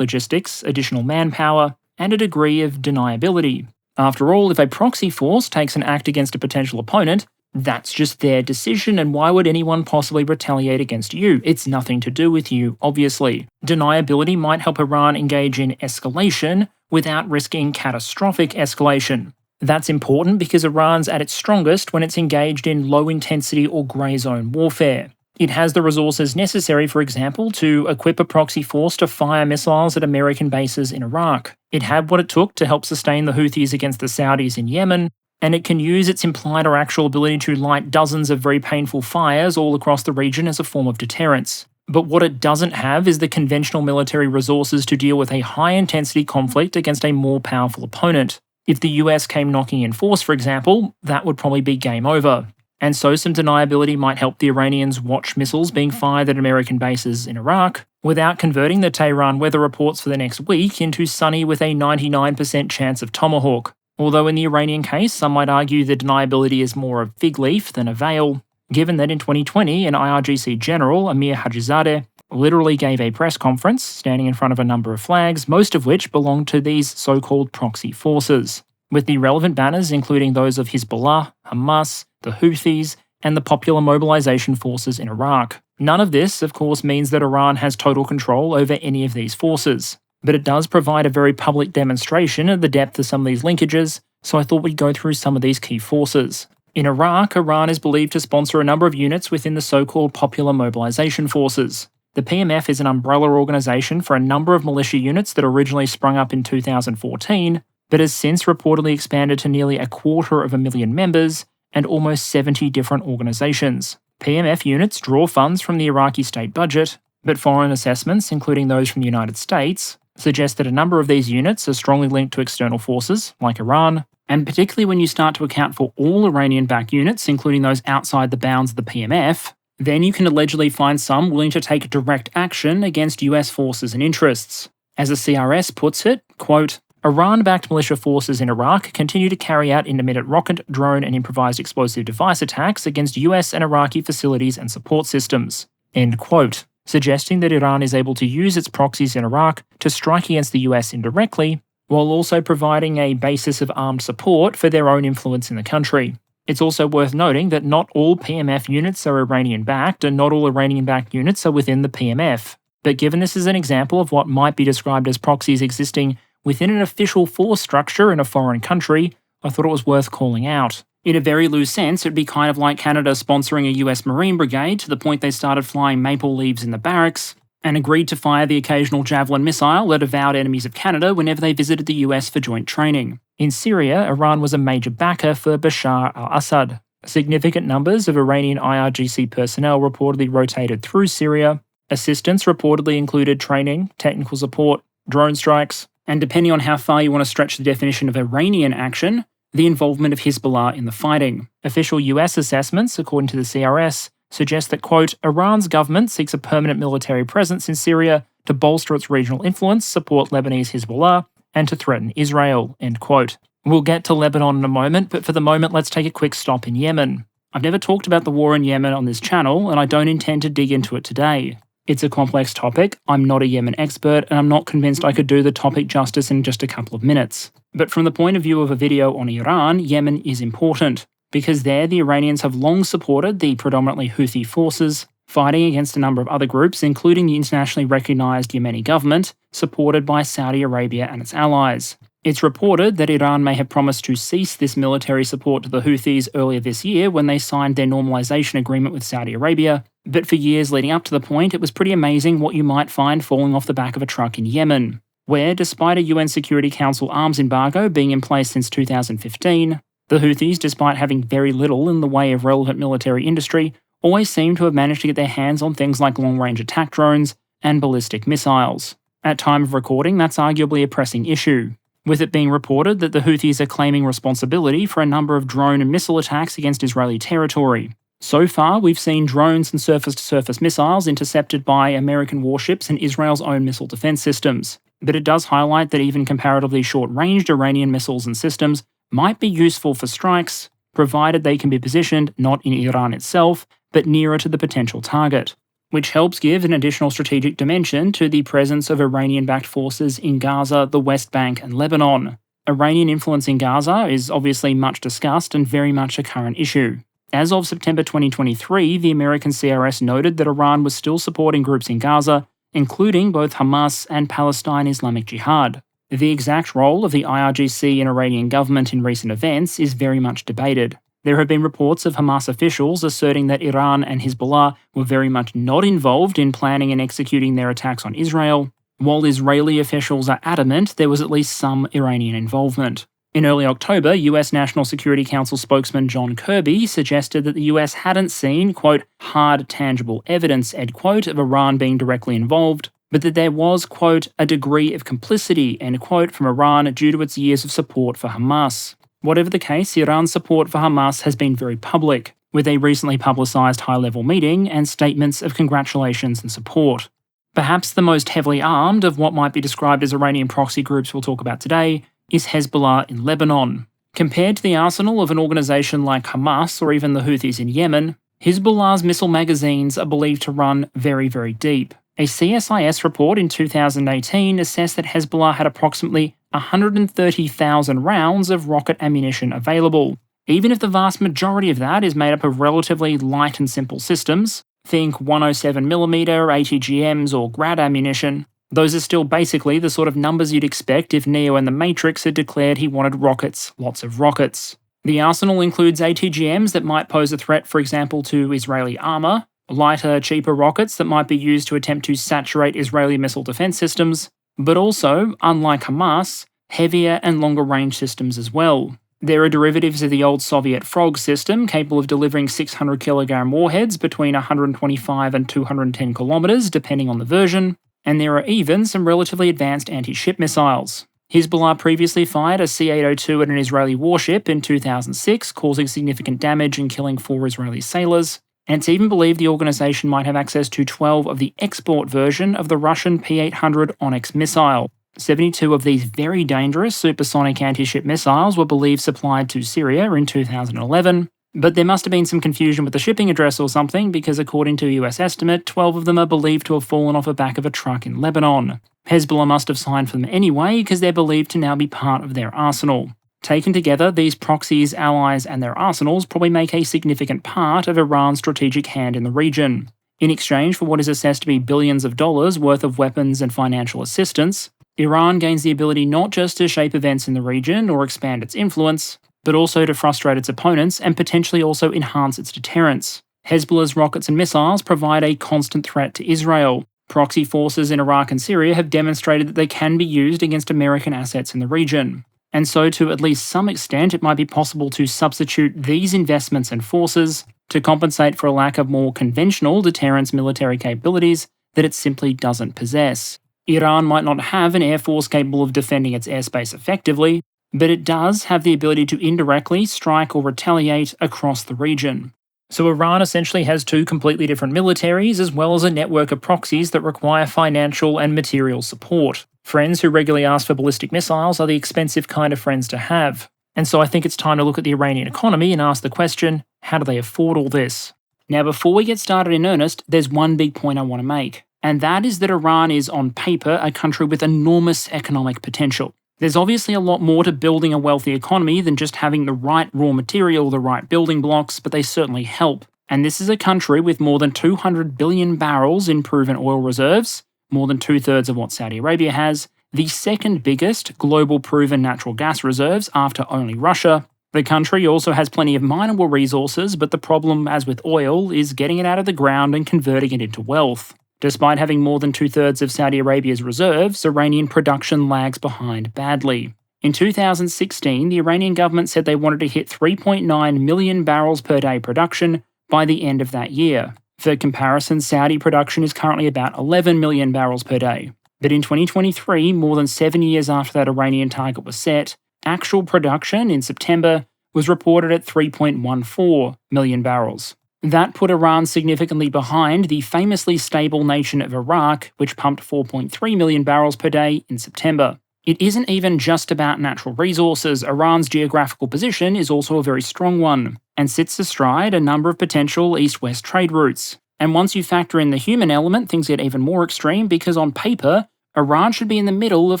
logistics, additional manpower, and a degree of deniability. After all, if a proxy force takes an act against a potential opponent, that's just their decision, and why would anyone possibly retaliate against you? It's nothing to do with you, obviously. Deniability might help Iran engage in escalation without risking catastrophic escalation. That's important because Iran's at its strongest when it's engaged in low-intensity or grey zone warfare. It has the resources necessary, for example, to equip a proxy force to fire missiles at American bases in Iraq. It had what it took to help sustain the Houthis against the Saudis in Yemen, and it can use its implied or actual ability to light dozens of very painful fires all across the region as a form of deterrence. But what it doesn't have is the conventional military resources to deal with a high-intensity conflict against a more powerful opponent. If the US came knocking in force, for example, that would probably be game over. And so some deniability might help the Iranians watch missiles being fired at American bases in Iraq, without converting the Tehran weather reports for the next week into sunny with a 99% chance of Tomahawk. Although in the Iranian case, some might argue the deniability is more a fig leaf than a veil, given that in 2020 an IRGC general, Amir Hajizadeh, literally gave a press conference standing in front of a number of flags, most of which belonged to these so-called proxy forces, with the relevant banners including those of Hezbollah, Hamas, the Houthis, and the Popular Mobilization Forces in Iraq. None of this, of course, means that Iran has total control over any of these forces, but it does provide a very public demonstration of the depth of some of these linkages, so I thought we'd go through some of these key forces. In Iraq, Iran is believed to sponsor a number of units within the so-called Popular Mobilization Forces. The PMF is an umbrella organisation for a number of militia units that originally sprung up in 2014, but has since reportedly expanded to nearly 250,000 members and almost 70 different organisations. PMF units draw funds from the Iraqi state budget, but foreign assessments, including those from the United States, suggest that a number of these units are strongly linked to external forces, like Iran, and particularly when you start to account for all Iranian-backed units, including those outside the bounds of the PMF, then you can allegedly find some willing to take direct action against US forces and interests. As the CRS puts it, quote, Iran-backed militia forces in Iraq continue to carry out intermittent rocket, drone, and improvised explosive device attacks against US and Iraqi facilities and support systems, end quote, suggesting that Iran is able to use its proxies in Iraq to strike against the US indirectly, while also providing a basis of armed support for their own influence in the country. It's also worth noting that not all PMF units are Iranian-backed, and not all Iranian-backed units are within the PMF. But given this is an example of what might be described as proxies existing within an official force structure in a foreign country, I thought it was worth calling out. In a very loose sense, it'd be kind of like Canada sponsoring a US Marine Brigade to the point they started flying maple leaves in the barracks, and agreed to fire the occasional Javelin missile at avowed enemies of Canada whenever they visited the US for joint training. In Syria, Iran was a major backer for Bashar al-Assad. Significant numbers of Iranian IRGC personnel reportedly rotated through Syria. Assistance reportedly included training, technical support, drone strikes, and depending on how far you want to stretch the definition of Iranian action, the involvement of Hezbollah in the fighting. Official US assessments, according to the CRS, suggest that, quote, Iran's government seeks a permanent military presence in Syria to bolster its regional influence, support Lebanese Hezbollah, and to threaten Israel, end quote. We'll get to Lebanon in a moment, but for the moment let's take a quick stop in Yemen. I've never talked about the war in Yemen on this channel, and I don't intend to dig into it today. It's a complex topic, I'm not a Yemen expert, and I'm not convinced I could do the topic justice in just a couple of minutes. But from the point of view of a video on Iran, Yemen is important, because there the Iranians have long supported the predominantly Houthi forces, fighting against a number of other groups, including the internationally recognised Yemeni government, supported by Saudi Arabia and its allies. It's reported that Iran may have promised to cease this military support to the Houthis earlier this year when they signed their normalisation agreement with Saudi Arabia, but for years leading up to the point, it was pretty amazing what you might find falling off the back of a truck in Yemen, where, despite a UN Security Council arms embargo being in place since 2015, the Houthis, despite having very little in the way of relevant military industry, always seem to have managed to get their hands on things like long-range attack drones and ballistic missiles. At time of recording, that's arguably a pressing issue, with it being reported that the Houthis are claiming responsibility for a number of drone and missile attacks against Israeli territory. So far, we've seen drones and surface-to-surface missiles intercepted by American warships and Israel's own missile defense systems. but it does highlight that even comparatively short-ranged Iranian missiles and systems might be useful for strikes, provided they can be positioned not in Iran itself, but nearer to the potential target, which helps give an additional strategic dimension to the presence of Iranian-backed forces in Gaza, the West Bank, and Lebanon. Iranian influence in Gaza is obviously much discussed and very much a current issue. As of September 2023, the American CRS noted that Iran was still supporting groups in Gaza, including both Hamas and Palestine Islamic Jihad. The exact role of the IRGC and Iranian government in recent events is very much debated. There have been reports of Hamas officials asserting that Iran and Hezbollah were very much not involved in planning and executing their attacks on Israel, while Israeli officials are adamant there was at least some Iranian involvement. In early October, US National Security Council spokesman John Kirby suggested that the US hadn't seen, quote, hard, tangible evidence, end quote, of Iran being directly involved, but that there was, quote, a degree of complicity, end quote, from Iran due to its years of support for Hamas. Whatever the case, Iran's support for Hamas has been very public, with a recently publicised high-level meeting and statements of congratulations and support. Perhaps the most heavily armed of what might be described as Iranian proxy groups we'll talk about today is Hezbollah in Lebanon. Compared to the arsenal of an organisation like Hamas or even the Houthis in Yemen, Hezbollah's missile magazines are believed to run very, very deep. A CSIS report in 2018 assessed that Hezbollah had approximately 130,000 rounds of rocket ammunition available. Even if the vast majority of that is made up of relatively light and simple systems, think 107mm, ATGMs, or Grad ammunition, those are still basically the sort of numbers you'd expect if Neo and the Matrix had declared he wanted rockets, lots of rockets. The arsenal includes ATGMs that might pose a threat, for example, to Israeli armour, lighter, cheaper rockets that might be used to attempt to saturate Israeli missile defence systems, but also, unlike Hamas, heavier and longer range systems as well. There are derivatives of the old Soviet Frog system capable of delivering 600kg warheads between 125 and 210 kilometers, depending on the version, and there are even some relatively advanced anti-ship missiles. Hezbollah previously fired a C-802 at an Israeli warship in 2006, causing significant damage and killing 4 Israeli sailors, and it's even believed the organisation might have access to 12 of the export version of the Russian P-800 Onyx missile. 72 of these very dangerous supersonic anti-ship missiles were believed supplied to Syria in 2011, but there must have been some confusion with the shipping address or something, because according to a US estimate, 12 of them are believed to have fallen off the back of a truck in Lebanon. Hezbollah must have signed for them anyway, because they're believed to now be part of their arsenal. Taken together, these proxies, allies, and their arsenals probably make a significant part of Iran's strategic hand in the region. In exchange for what is assessed to be billions of dollars worth of weapons and financial assistance, Iran gains the ability not just to shape events in the region or expand its influence, but also to frustrate its opponents and potentially also enhance its deterrence. Hezbollah's rockets and missiles provide a constant threat to Israel. Proxy forces in Iraq and Syria have demonstrated that they can be used against American assets in the region. And so, to at least some extent, it might be possible to substitute these investments and forces to compensate for a lack of more conventional deterrence military capabilities that it simply doesn't possess. Iran might not have an air force capable of defending its airspace effectively, but it does have the ability to indirectly strike or retaliate across the region. So Iran essentially has 2 completely different militaries, as well as a network of proxies that require financial and material support. Friends who regularly ask for ballistic missiles are the expensive kind of friends to have. And so I think it's time to look at the Iranian economy and ask the question, how do they afford all this? Now, before we get started in earnest, there's one big point I want to make, and that is that Iran is, on paper, a country with enormous economic potential. There's obviously a lot more to building a wealthy economy than just having the right raw material, the right building blocks, but they certainly help. And this is a country with more than 200 billion barrels in proven oil reserves, more than 2/3 of what Saudi Arabia has, the second biggest global proven natural gas reserves after only Russia. The country also has plenty of mineable resources, but the problem, as with oil, is getting it out of the ground and converting it into wealth. Despite having more than 2/3 of Saudi Arabia's reserves, Iranian production lags behind badly. In 2016, the Iranian government said they wanted to hit 3.9 million barrels per day production by the end of that year. For comparison, Saudi production is currently about 11 million barrels per day. But in 2023, more than 7 years after that Iranian target was set, actual production in September was reported at 3.14 million barrels. That put Iran significantly behind the famously stable nation of Iraq, which pumped 4.3 million barrels per day in September. It isn't even just about natural resources. Iran's geographical position is also a very strong one, and sits astride a number of potential east-west trade routes. And once you factor in the human element, things get even more extreme because on paper, Iran should be in the middle of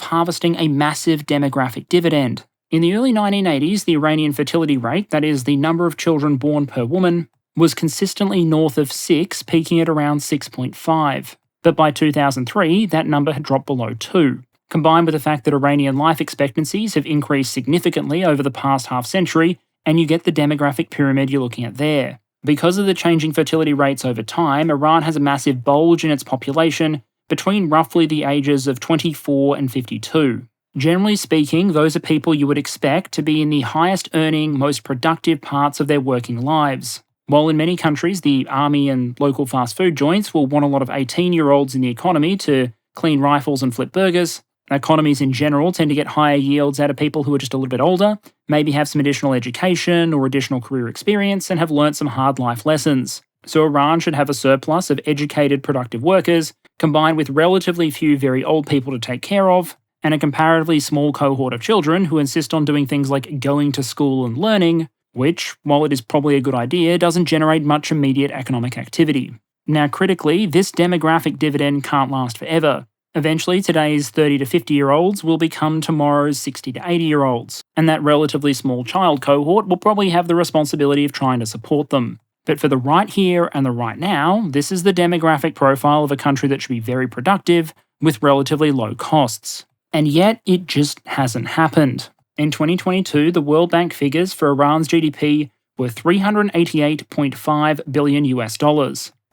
harvesting a massive demographic dividend. In the early 1980s, the Iranian fertility rate, that is, the number of children born per woman, was consistently north of 6, peaking at around 6.5. But by 2003, that number had dropped below 2. Combined with the fact that Iranian life expectancies have increased significantly over the past half-century, and you get the demographic pyramid you're looking at there. Because of the changing fertility rates over time, Iran has a massive bulge in its population between roughly the ages of 24 and 52. Generally speaking, those are people you would expect to be in the highest earning, most productive parts of their working lives. While in many countries, the army and local fast food joints will want a lot of 18-year-olds in the economy to clean rifles and flip burgers, economies in general tend to get higher yields out of people who are just a little bit older, maybe have some additional education or additional career experience, and have learnt some hard life lessons. So Iran should have a surplus of educated, productive workers, combined with relatively few very old people to take care of, and a comparatively small cohort of children who insist on doing things like going to school and learning, which, while it is probably a good idea, doesn't generate much immediate economic activity. Now critically, this demographic dividend can't last forever. Eventually, today's 30 to 50-year-olds will become tomorrow's 60 to 80-year-olds, and that relatively small child cohort will probably have the responsibility of trying to support them. But for the right here and the right now, this is the demographic profile of a country that should be very productive with relatively low costs. And yet, it just hasn't happened. In 2022, the World Bank figures for Iran's GDP were $388.5 billion US.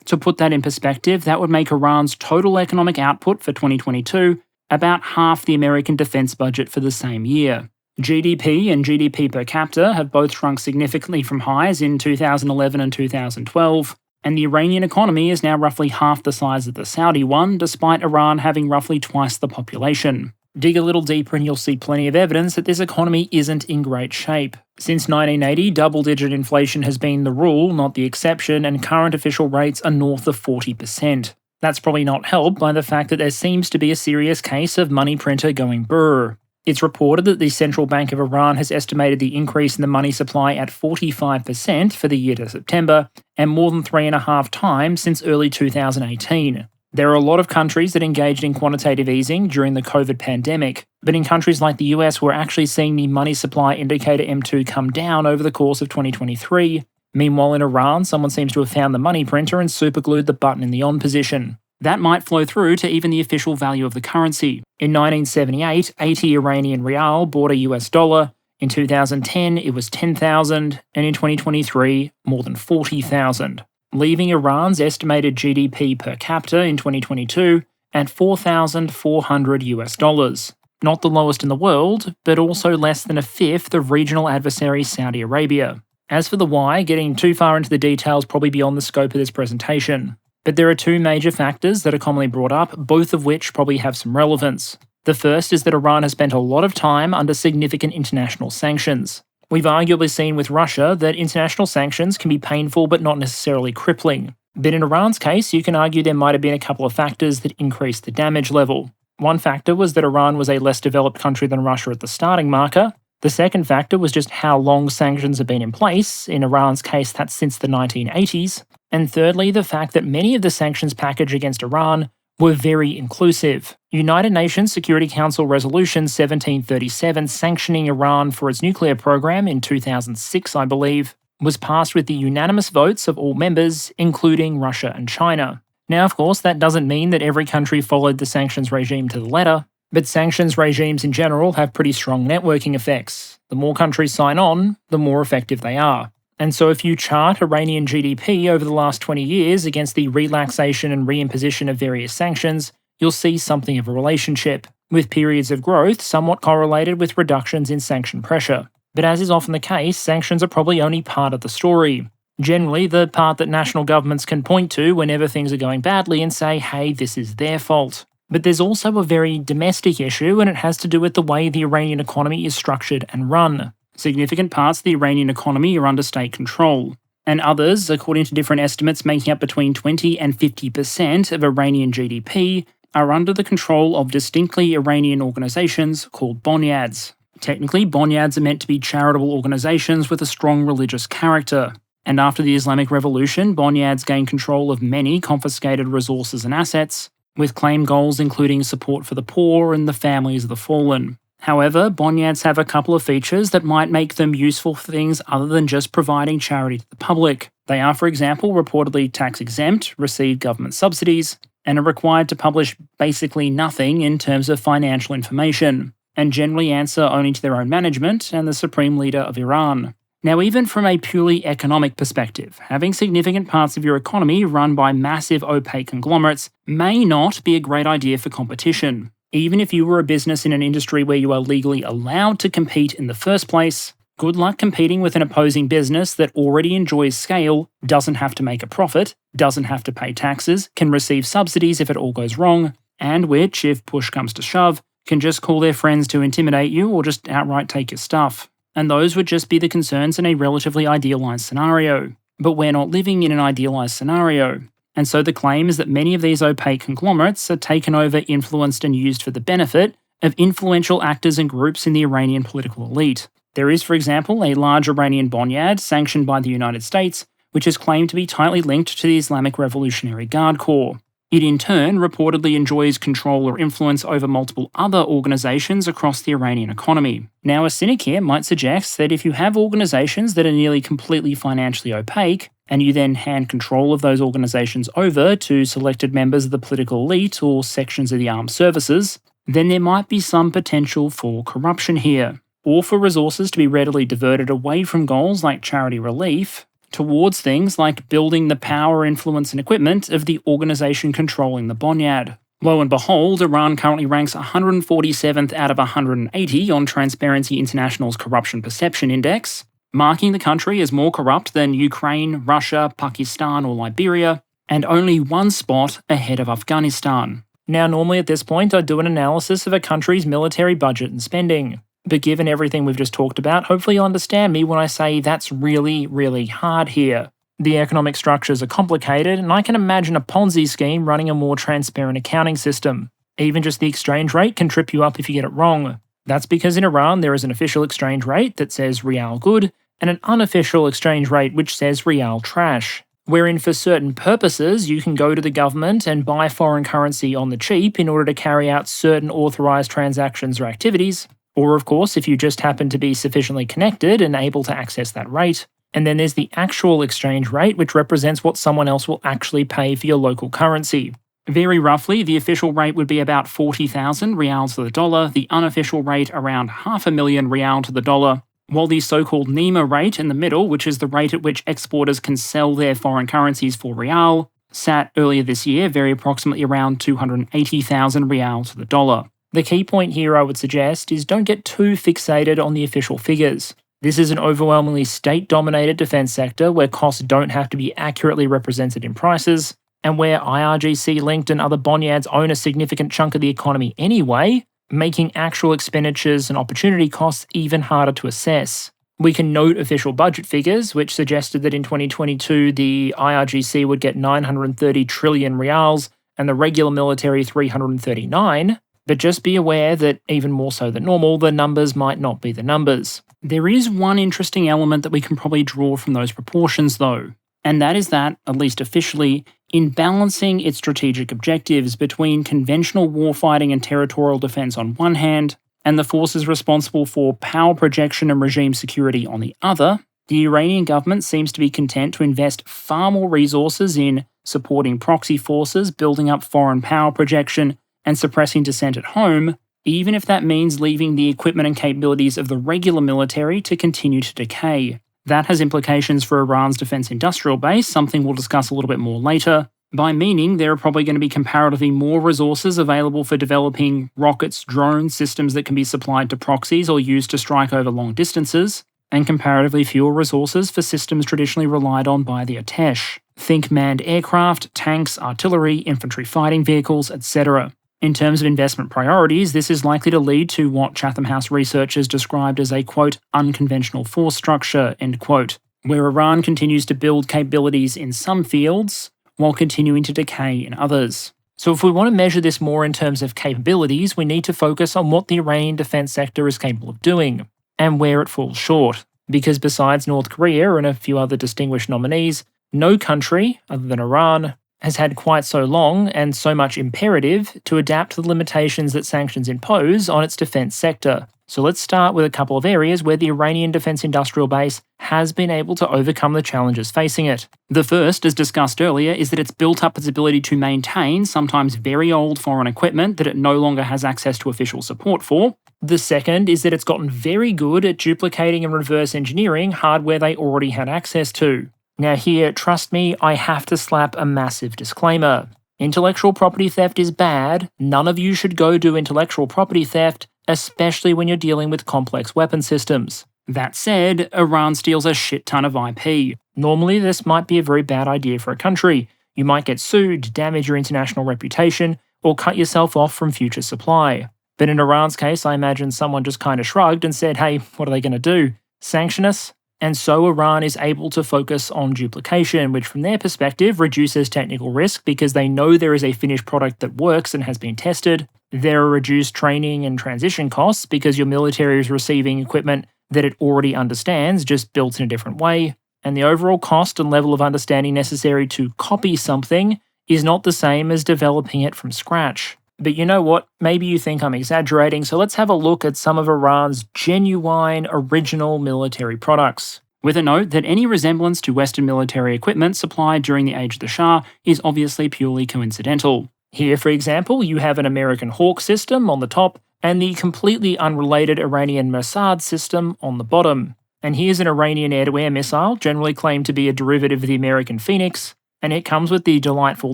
To put that in perspective, that would make Iran's total economic output for 2022 about half the American defense budget for the same year. GDP and GDP per capita have both shrunk significantly from highs in 2011 and 2012, and the Iranian economy is now roughly half the size of the Saudi one, despite Iran having roughly twice the population. Dig a little deeper and you'll see plenty of evidence that this economy isn't in great shape. Since 1980, double-digit inflation has been the rule, not the exception, and current official rates are north of 40%. That's probably not helped by the fact that there seems to be a serious case of money printer going brr. It's reported that the Central Bank of Iran has estimated the increase in the money supply at 45% for the year to September, and more than 3.5 times since early 2018. There are a lot of countries that engaged in quantitative easing during the COVID pandemic, but in countries like the US, we're actually seeing the money supply indicator M2 come down over the course of 2023. Meanwhile, in Iran, someone seems to have found the money printer and superglued the button in the on position. That might flow through to even the official value of the currency. In 1978, 80 Iranian rial bought a US dollar. In 2010, it was 10,000, and in 2023, more than 40,000. Leaving Iran's estimated GDP per capita in 2022 at $4,400. Not the lowest in the world, but also less than a fifth of regional adversary Saudi Arabia. As for the why, getting too far into the details probably beyond the scope of this presentation. But there are two major factors that are commonly brought up, both of which probably have some relevance. The first is that Iran has spent a lot of time under significant international sanctions. We've arguably seen with Russia that international sanctions can be painful but not necessarily crippling. But in Iran's case, you can argue there might have been a couple of factors that increased the damage level. One factor was that Iran was a less developed country than Russia at the starting marker. The second factor was just how long sanctions have been in place. In Iran's case, that's since the 1980s. And thirdly, the fact that many of the sanctions package against Iran were very inclusive. United Nations Security Council Resolution 1737 sanctioning Iran for its nuclear program in 2006, I believe, was passed with the unanimous votes of all members, including Russia and China. Now, of course, that doesn't mean that every country followed the sanctions regime to the letter, but sanctions regimes in general have pretty strong networking effects. The more countries sign on, the more effective they are. And so if you chart Iranian GDP over the last 20 years against the relaxation and reimposition of various sanctions, you'll see something of a relationship, with periods of growth somewhat correlated with reductions in sanction pressure. But as is often the case, sanctions are probably only part of the story. Generally, the part that national governments can point to whenever things are going badly and say, hey, this is their fault. But there's also a very domestic issue, and it has to do with the way the Iranian economy is structured and run. Significant parts of the Iranian economy are under state control, and others, according to different estimates making up between 20 and 50% of Iranian GDP, are under the control of distinctly Iranian organisations called bonyads. Technically, bonyads are meant to be charitable organisations with a strong religious character. And after the Islamic Revolution, bonyads gained control of many confiscated resources and assets, with claimed goals including support for the poor and the families of the fallen. However, bonyads have a couple of features that might make them useful for things other than just providing charity to the public. They are, for example, reportedly tax-exempt, receive government subsidies, and are required to publish basically nothing in terms of financial information, and generally answer only to their own management and the supreme leader of Iran. Now, even from a purely economic perspective, having significant parts of your economy run by massive opaque conglomerates may not be a great idea for competition. Even if you were a business in an industry where you are legally allowed to compete in the first place, good luck competing with an opposing business that already enjoys scale, doesn't have to make a profit, doesn't have to pay taxes, can receive subsidies if it all goes wrong, and which, if push comes to shove, can just call their friends to intimidate you or just outright take your stuff. And those would just be the concerns in a relatively idealised scenario. But we're not living in an idealised scenario. And so the claim is that many of these opaque conglomerates are taken over, influenced and used for the benefit of influential actors and groups in the Iranian political elite. There is, for example, a large Iranian bonyad sanctioned by the United States, which is claimed to be tightly linked to the Islamic Revolutionary Guard Corps. It in turn reportedly enjoys control or influence over multiple other organisations across the Iranian economy. Now, a cynic here might suggest that if you have organisations that are nearly completely financially opaque, and you then hand control of those organisations over to selected members of the political elite or sections of the armed services, then there might be some potential for corruption here, or for resources to be readily diverted away from goals like charity relief, towards things like building the power, influence and equipment of the organisation controlling the bonyad. Lo and behold, Iran currently ranks 147th out of 180 on Transparency International's Corruption Perception Index, marking the country as more corrupt than Ukraine, Russia, Pakistan or Liberia, and only one spot ahead of Afghanistan. Now, normally at this point I'd do an analysis of a country's military budget and spending. But given everything we've just talked about, hopefully you'll understand me when I say that's really, really hard here. The economic structures are complicated, and I can imagine a Ponzi scheme running a more transparent accounting system. Even just the exchange rate can trip you up if you get it wrong. That's because in Iran there is an official exchange rate that says rial good, and an unofficial exchange rate which says rial trash, wherein for certain purposes you can go to the government and buy foreign currency on the cheap in order to carry out certain authorised transactions or activities. Or, of course, if you just happen to be sufficiently connected and able to access that rate. And then there's the actual exchange rate, which represents what someone else will actually pay for your local currency. Very roughly, the official rate would be about 40,000 rials to the dollar, the unofficial rate around 500,000 rial to the dollar, while the so-called NEMA rate in the middle, which is the rate at which exporters can sell their foreign currencies for rial, sat earlier this year very approximately around 280,000 rial to the dollar. The key point here, I would suggest, is don't get too fixated on the official figures. This is an overwhelmingly state-dominated defence sector where costs don't have to be accurately represented in prices, and where IRGC linked and other bonyads own a significant chunk of the economy anyway, making actual expenditures and opportunity costs even harder to assess. We can note official budget figures, which suggested that in 2022 the IRGC would get 930 trillion rials and the regular military 339, but just be aware that, even more so than normal, the numbers might not be the numbers. There is one interesting element that we can probably draw from those proportions though, and that is that, at least officially, in balancing its strategic objectives between conventional warfighting and territorial defence on one hand, and the forces responsible for power projection and regime security on the other, the Iranian government seems to be content to invest far more resources in supporting proxy forces, building up foreign power projection, and suppressing dissent at home, even if that means leaving the equipment and capabilities of the regular military to continue to decay. That has implications for Iran's defence industrial base, something we'll discuss a little bit more later, by meaning there are probably going to be comparatively more resources available for developing rockets, drones, systems that can be supplied to proxies or used to strike over long distances, and comparatively fewer resources for systems traditionally relied on by the Artesh. Think manned aircraft, tanks, artillery, infantry fighting vehicles, etc. In terms of investment priorities, this is likely to lead to what Chatham House researchers described as a, quote, unconventional force structure, end quote. where Iran continues to build capabilities in some fields while continuing to decay in others. So if we want to measure this more in terms of capabilities, we need to focus on what the Iranian defense sector is capable of doing, and where it falls short. Because besides North Korea and a few other distinguished nominees, no country, other than Iran, has had quite so long and so much imperative to adapt to the limitations that sanctions impose on its defense sector. So let's start with a couple of areas where the Iranian defense industrial base has been able to overcome the challenges facing it. The first, as discussed earlier, is that it's built up its ability to maintain sometimes very old foreign equipment that it no longer has access to official support for. The second is that it's gotten very good at duplicating and reverse engineering hardware they already had access to. Now here, trust me, I have to slap a massive disclaimer. Intellectual property theft is bad. None of you should go do intellectual property theft, especially when you're dealing with complex weapon systems. That said, Iran steals a shit ton of IP. Normally, this might be a very bad idea for a country. You might get sued, damage your international reputation, or cut yourself off from future supply. But in Iran's case, I imagine someone just kind of shrugged and said, hey, what are they going to do? Sanction us? And so Iran is able to focus on duplication, which from their perspective reduces technical risk because they know there is a finished product that works and has been tested. There are reduced training and transition costs because your military is receiving equipment that it already understands, just built in a different way. And the overall cost and level of understanding necessary to copy something is not the same as developing it from scratch. But you know what? Maybe you think I'm exaggerating, so let's have a look at some of Iran's genuine, original military products. With a note that any resemblance to Western military equipment supplied during the age of the Shah is obviously purely coincidental. Here, for example, you have an American Hawk system on the top and the completely unrelated Iranian Mossad system on the bottom. And here's an Iranian air-to-air missile, generally claimed to be a derivative of the American Phoenix, and it comes with the delightful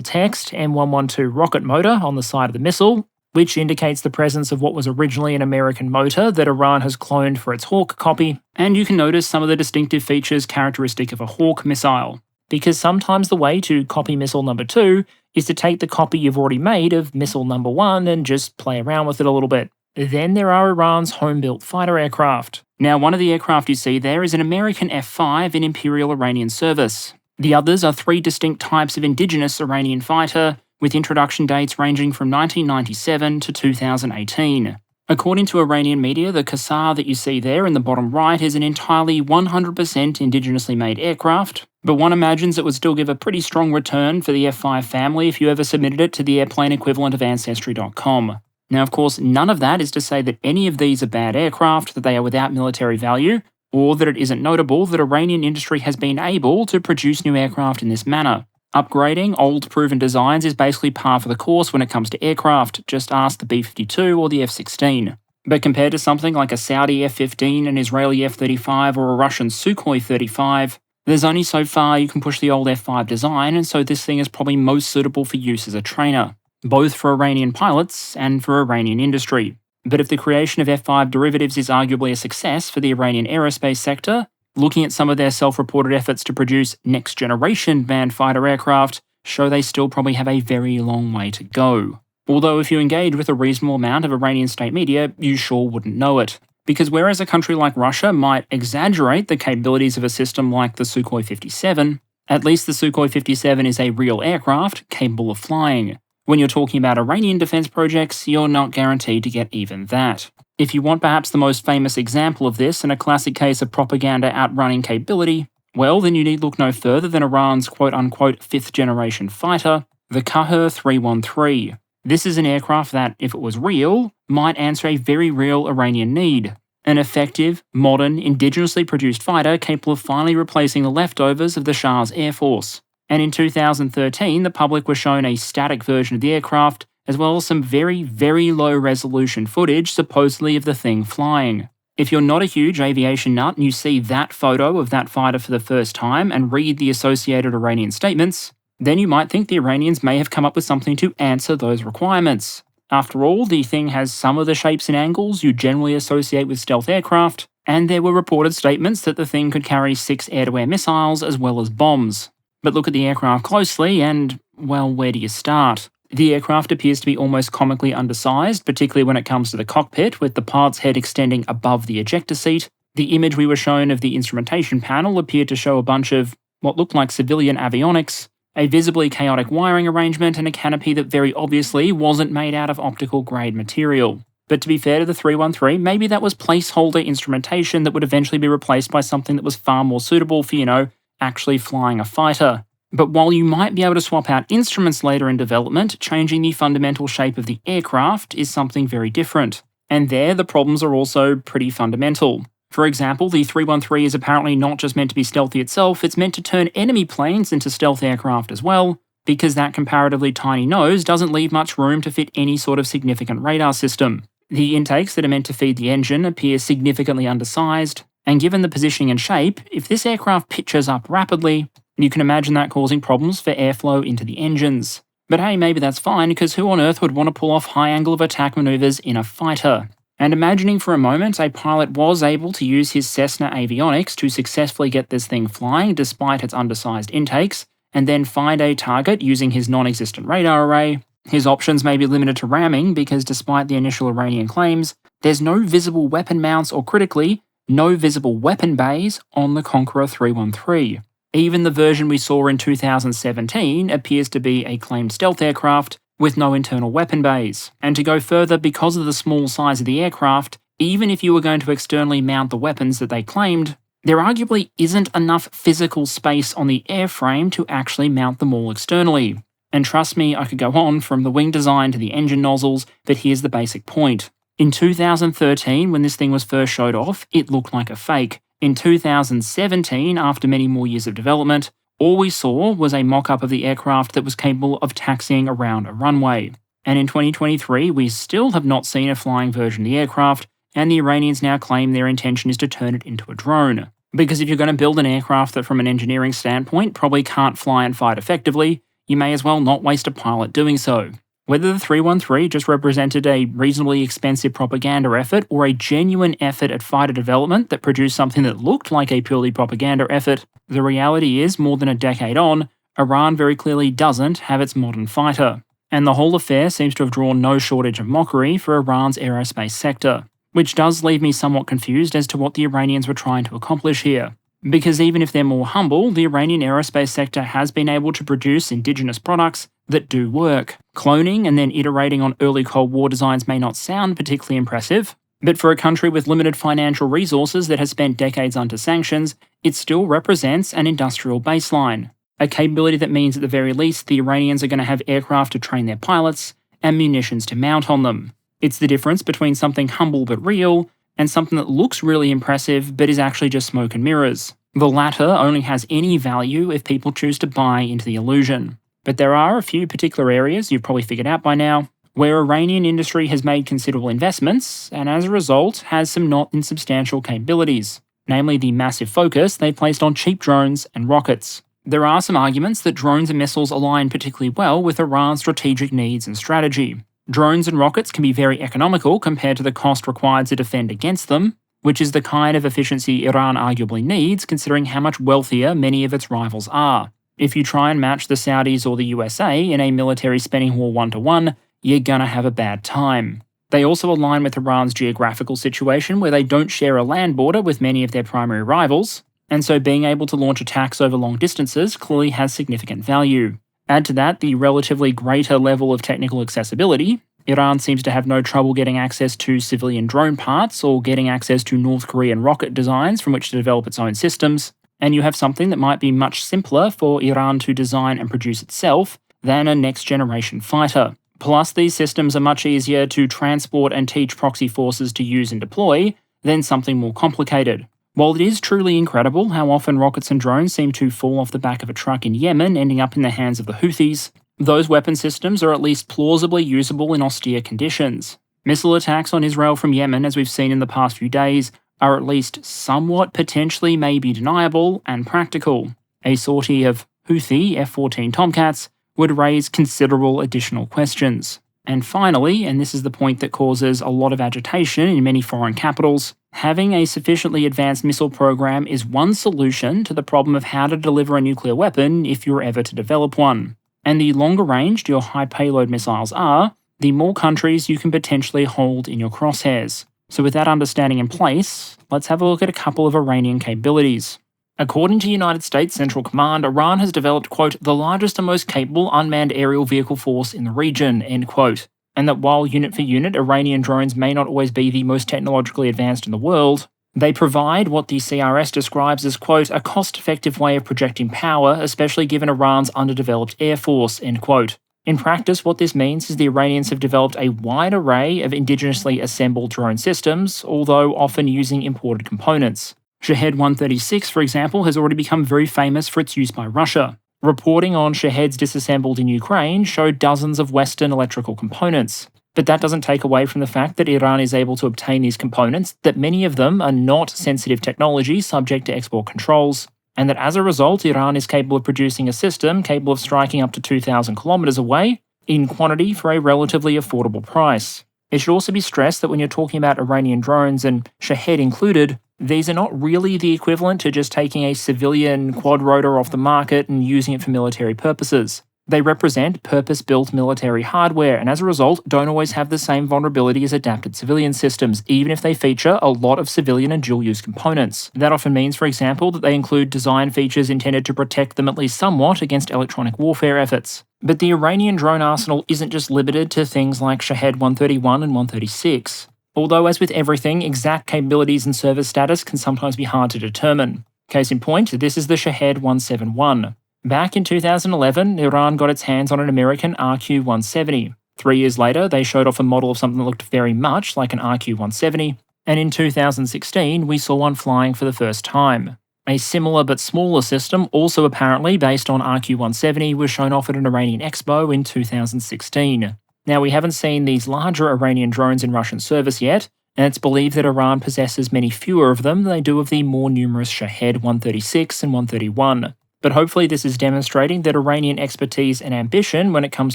text M112 rocket motor on the side of the missile, which indicates the presence of what was originally an American motor that Iran has cloned for its Hawk copy. And you can notice some of the distinctive features characteristic of a Hawk missile, because sometimes the way to copy missile number 2 is to take the copy you've already made of missile number 1 and just play around with it a little bit. Then there are Iran's home-built fighter aircraft. Now, one of the aircraft you see there is an American F-5 in Imperial Iranian service. The others are 3 distinct types of indigenous Iranian fighter, with introduction dates ranging from 1997 to 2018. According to Iranian media, the Qassar that you see there in the bottom right is an entirely 100% indigenously made aircraft, but one imagines it would still give a pretty strong return for the F-5 family if you ever submitted it to the airplane equivalent of Ancestry.com. Now, of course, none of that is to say that any of these are bad aircraft, that they are without military value, or that it isn't notable that Iranian industry has been able to produce new aircraft in this manner. Upgrading old proven designs is basically par for the course when it comes to aircraft, just ask the B-52 or the F-16. But compared to something like a Saudi F-15, an Israeli F-35 or a Russian Sukhoi 35, there's only so far you can push the old F-5 design, and so this thing is probably most suitable for use as a trainer, both for Iranian pilots and for Iranian industry. But if the creation of F-5 derivatives is arguably a success for the Iranian aerospace sector, looking at some of their self-reported efforts to produce next-generation manned fighter aircraft show they still probably have a very long way to go. Although if you engage with a reasonable amount of Iranian state media, you sure wouldn't know it. Because whereas a country like Russia might exaggerate the capabilities of a system like the Sukhoi 57, at least the Sukhoi 57 is a real aircraft capable of flying. When you're talking about Iranian defense projects, you're not guaranteed to get even that. If you want perhaps the most famous example of this and a classic case of propaganda outrunning capability, well, then you need look no further than Iran's quote-unquote 5th-generation fighter, the Qaher 313. This is an aircraft that, if it was real, might answer a very real Iranian need. An effective, modern, indigenously produced fighter capable of finally replacing the leftovers of the Shah's air force. And in 2013, the public was shown a static version of the aircraft, as well as some very, very low-resolution footage supposedly of the thing flying. If you're not a huge aviation nut and you see that photo of that fighter for the first time and read the associated Iranian statements, then you might think the Iranians may have come up with something to answer those requirements. After all, the thing has some of the shapes and angles you generally associate with stealth aircraft, and there were reported statements that the thing could carry 6 air-to-air missiles as well as bombs. But look at the aircraft closely and, well, where do you start? The aircraft appears to be almost comically undersized, particularly when it comes to the cockpit, with the pilot's head extending above the ejector seat. The image we were shown of the instrumentation panel appeared to show a bunch of what looked like civilian avionics, a visibly chaotic wiring arrangement, and a canopy that very obviously wasn't made out of optical grade material. But to be fair to the 313, maybe that was placeholder instrumentation that would eventually be replaced by something that was far more suitable for, actually flying a fighter. But while you might be able to swap out instruments later in development, changing the fundamental shape of the aircraft is something very different. And there, the problems are also pretty fundamental. For example, the 313 is apparently not just meant to be stealthy itself, it's meant to turn enemy planes into stealth aircraft as well, because that comparatively tiny nose doesn't leave much room to fit any sort of significant radar system. The intakes that are meant to feed the engine appear significantly undersized, and given the positioning and shape, if this aircraft pitches up rapidly, you can imagine that causing problems for airflow into the engines. But hey, maybe that's fine, because who on earth would want to pull off high angle of attack maneuvers in a fighter? And imagining for a moment a pilot was able to use his Cessna avionics to successfully get this thing flying despite its undersized intakes, and then find a target using his non-existent radar array, his options may be limited to ramming because despite the initial Iranian claims, there's no visible weapon mounts or critically, no visible weapon bays on the Conqueror 313. Even the version we saw in 2017 appears to be a claimed stealth aircraft with no internal weapon bays. And to go further, because of the small size of the aircraft, even if you were going to externally mount the weapons that they claimed, there arguably isn't enough physical space on the airframe to actually mount them all externally. And trust me, I could go on from the wing design to the engine nozzles, but here's the basic point. In 2013, when this thing was first showed off, it looked like a fake. In 2017, after many more years of development, all we saw was a mock-up of the aircraft that was capable of taxiing around a runway. And in 2023, we still have not seen a flying version of the aircraft, and the Iranians now claim their intention is to turn it into a drone. Because if you're going to build an aircraft that from an engineering standpoint probably can't fly and fight effectively, you may as well not waste a pilot doing so. Whether the 313 just represented a reasonably expensive propaganda effort or a genuine effort at fighter development that produced something that looked like a purely propaganda effort, the reality is, more than a decade on, Iran very clearly doesn't have its modern fighter. And the whole affair seems to have drawn no shortage of mockery for Iran's aerospace sector, which does leave me somewhat confused as to what the Iranians were trying to accomplish here. Because even if they're more humble, the Iranian aerospace sector has been able to produce indigenous products that do work. Cloning and then iterating on early Cold War designs may not sound particularly impressive, but for a country with limited financial resources that has spent decades under sanctions, it still represents an industrial baseline. A capability that means at the very least the Iranians are going to have aircraft to train their pilots and munitions to mount on them. It's the difference between something humble but real and something that looks really impressive but is actually just smoke and mirrors. The latter only has any value if people choose to buy into the illusion. But there are a few particular areas, you've probably figured out by now, where Iranian industry has made considerable investments and as a result has some not insubstantial capabilities, namely the massive focus they've placed on cheap drones and rockets. There are some arguments that drones and missiles align particularly well with Iran's strategic needs and strategy. Drones and rockets can be very economical compared to the cost required to defend against them, which is the kind of efficiency Iran arguably needs considering how much wealthier many of its rivals are. If you try and match the Saudis or the USA in a military spending war 1-to-1, you're gonna have a bad time. They also align with Iran's geographical situation where they don't share a land border with many of their primary rivals, and so being able to launch attacks over long distances clearly has significant value. Add to that the relatively greater level of technical accessibility. Iran seems to have no trouble getting access to civilian drone parts or getting access to North Korean rocket designs from which to develop its own systems, and you have something that might be much simpler for Iran to design and produce itself than a next-generation fighter. Plus, these systems are much easier to transport and teach proxy forces to use and deploy than something more complicated. While it is truly incredible how often rockets and drones seem to fall off the back of a truck in Yemen ending up in the hands of the Houthis, those weapon systems are at least plausibly usable in austere conditions. Missile attacks on Israel from Yemen, as we've seen in the past few days, are at least somewhat potentially maybe deniable and practical. A sortie of Houthi F-14 Tomcats would raise considerable additional questions. And finally, and this is the point that causes a lot of agitation in many foreign capitals, having a sufficiently advanced missile program is one solution to the problem of how to deliver a nuclear weapon if you're ever to develop one. And the longer ranged your high payload missiles are, the more countries you can potentially hold in your crosshairs. So with that understanding in place, let's have a look at a couple of Iranian capabilities. According to United States Central Command, Iran has developed, quote, the largest and most capable unmanned aerial vehicle force in the region, end quote. And that while unit for unit, Iranian drones may not always be the most technologically advanced in the world, they provide what the CRS describes as, quote, a cost-effective way of projecting power, especially given Iran's underdeveloped air force, end quote. In practice, what this means is the Iranians have developed a wide array of indigenously assembled drone systems, although often using imported components. Shahed 136, for example, has already become very famous for its use by Russia. Reporting on Shaheds disassembled in Ukraine showed dozens of Western electrical components. But that doesn't take away from the fact that Iran is able to obtain these components, that many of them are not sensitive technology subject to export controls, and that as a result, Iran is capable of producing a system capable of striking up to 2,000 kilometers away in quantity for a relatively affordable price. It should also be stressed that when you're talking about Iranian drones, and Shahed included, these are not really the equivalent to just taking a civilian quadrotor off the market and using it for military purposes. They represent purpose-built military hardware, and as a result, don't always have the same vulnerability as adapted civilian systems, even if they feature a lot of civilian and dual-use components. That often means, for example, that they include design features intended to protect them at least somewhat against electronic warfare efforts. But the Iranian drone arsenal isn't just limited to things like Shahed 131 and 136. Although, as with everything, exact capabilities and service status can sometimes be hard to determine. Case in point, this is the Shahed 171. Back in 2011, Iran got its hands on an American RQ-170. 3 years later, they showed off a model of something that looked very much like an RQ-170, and in 2016, we saw one flying for the first time. A similar but smaller system, also apparently based on RQ-170, was shown off at an Iranian expo in 2016. Now, we haven't seen these larger Iranian drones in Russian service yet, and it's believed that Iran possesses many fewer of them than they do of the more numerous Shahed 136 and 131. But hopefully this is demonstrating that Iranian expertise and ambition when it comes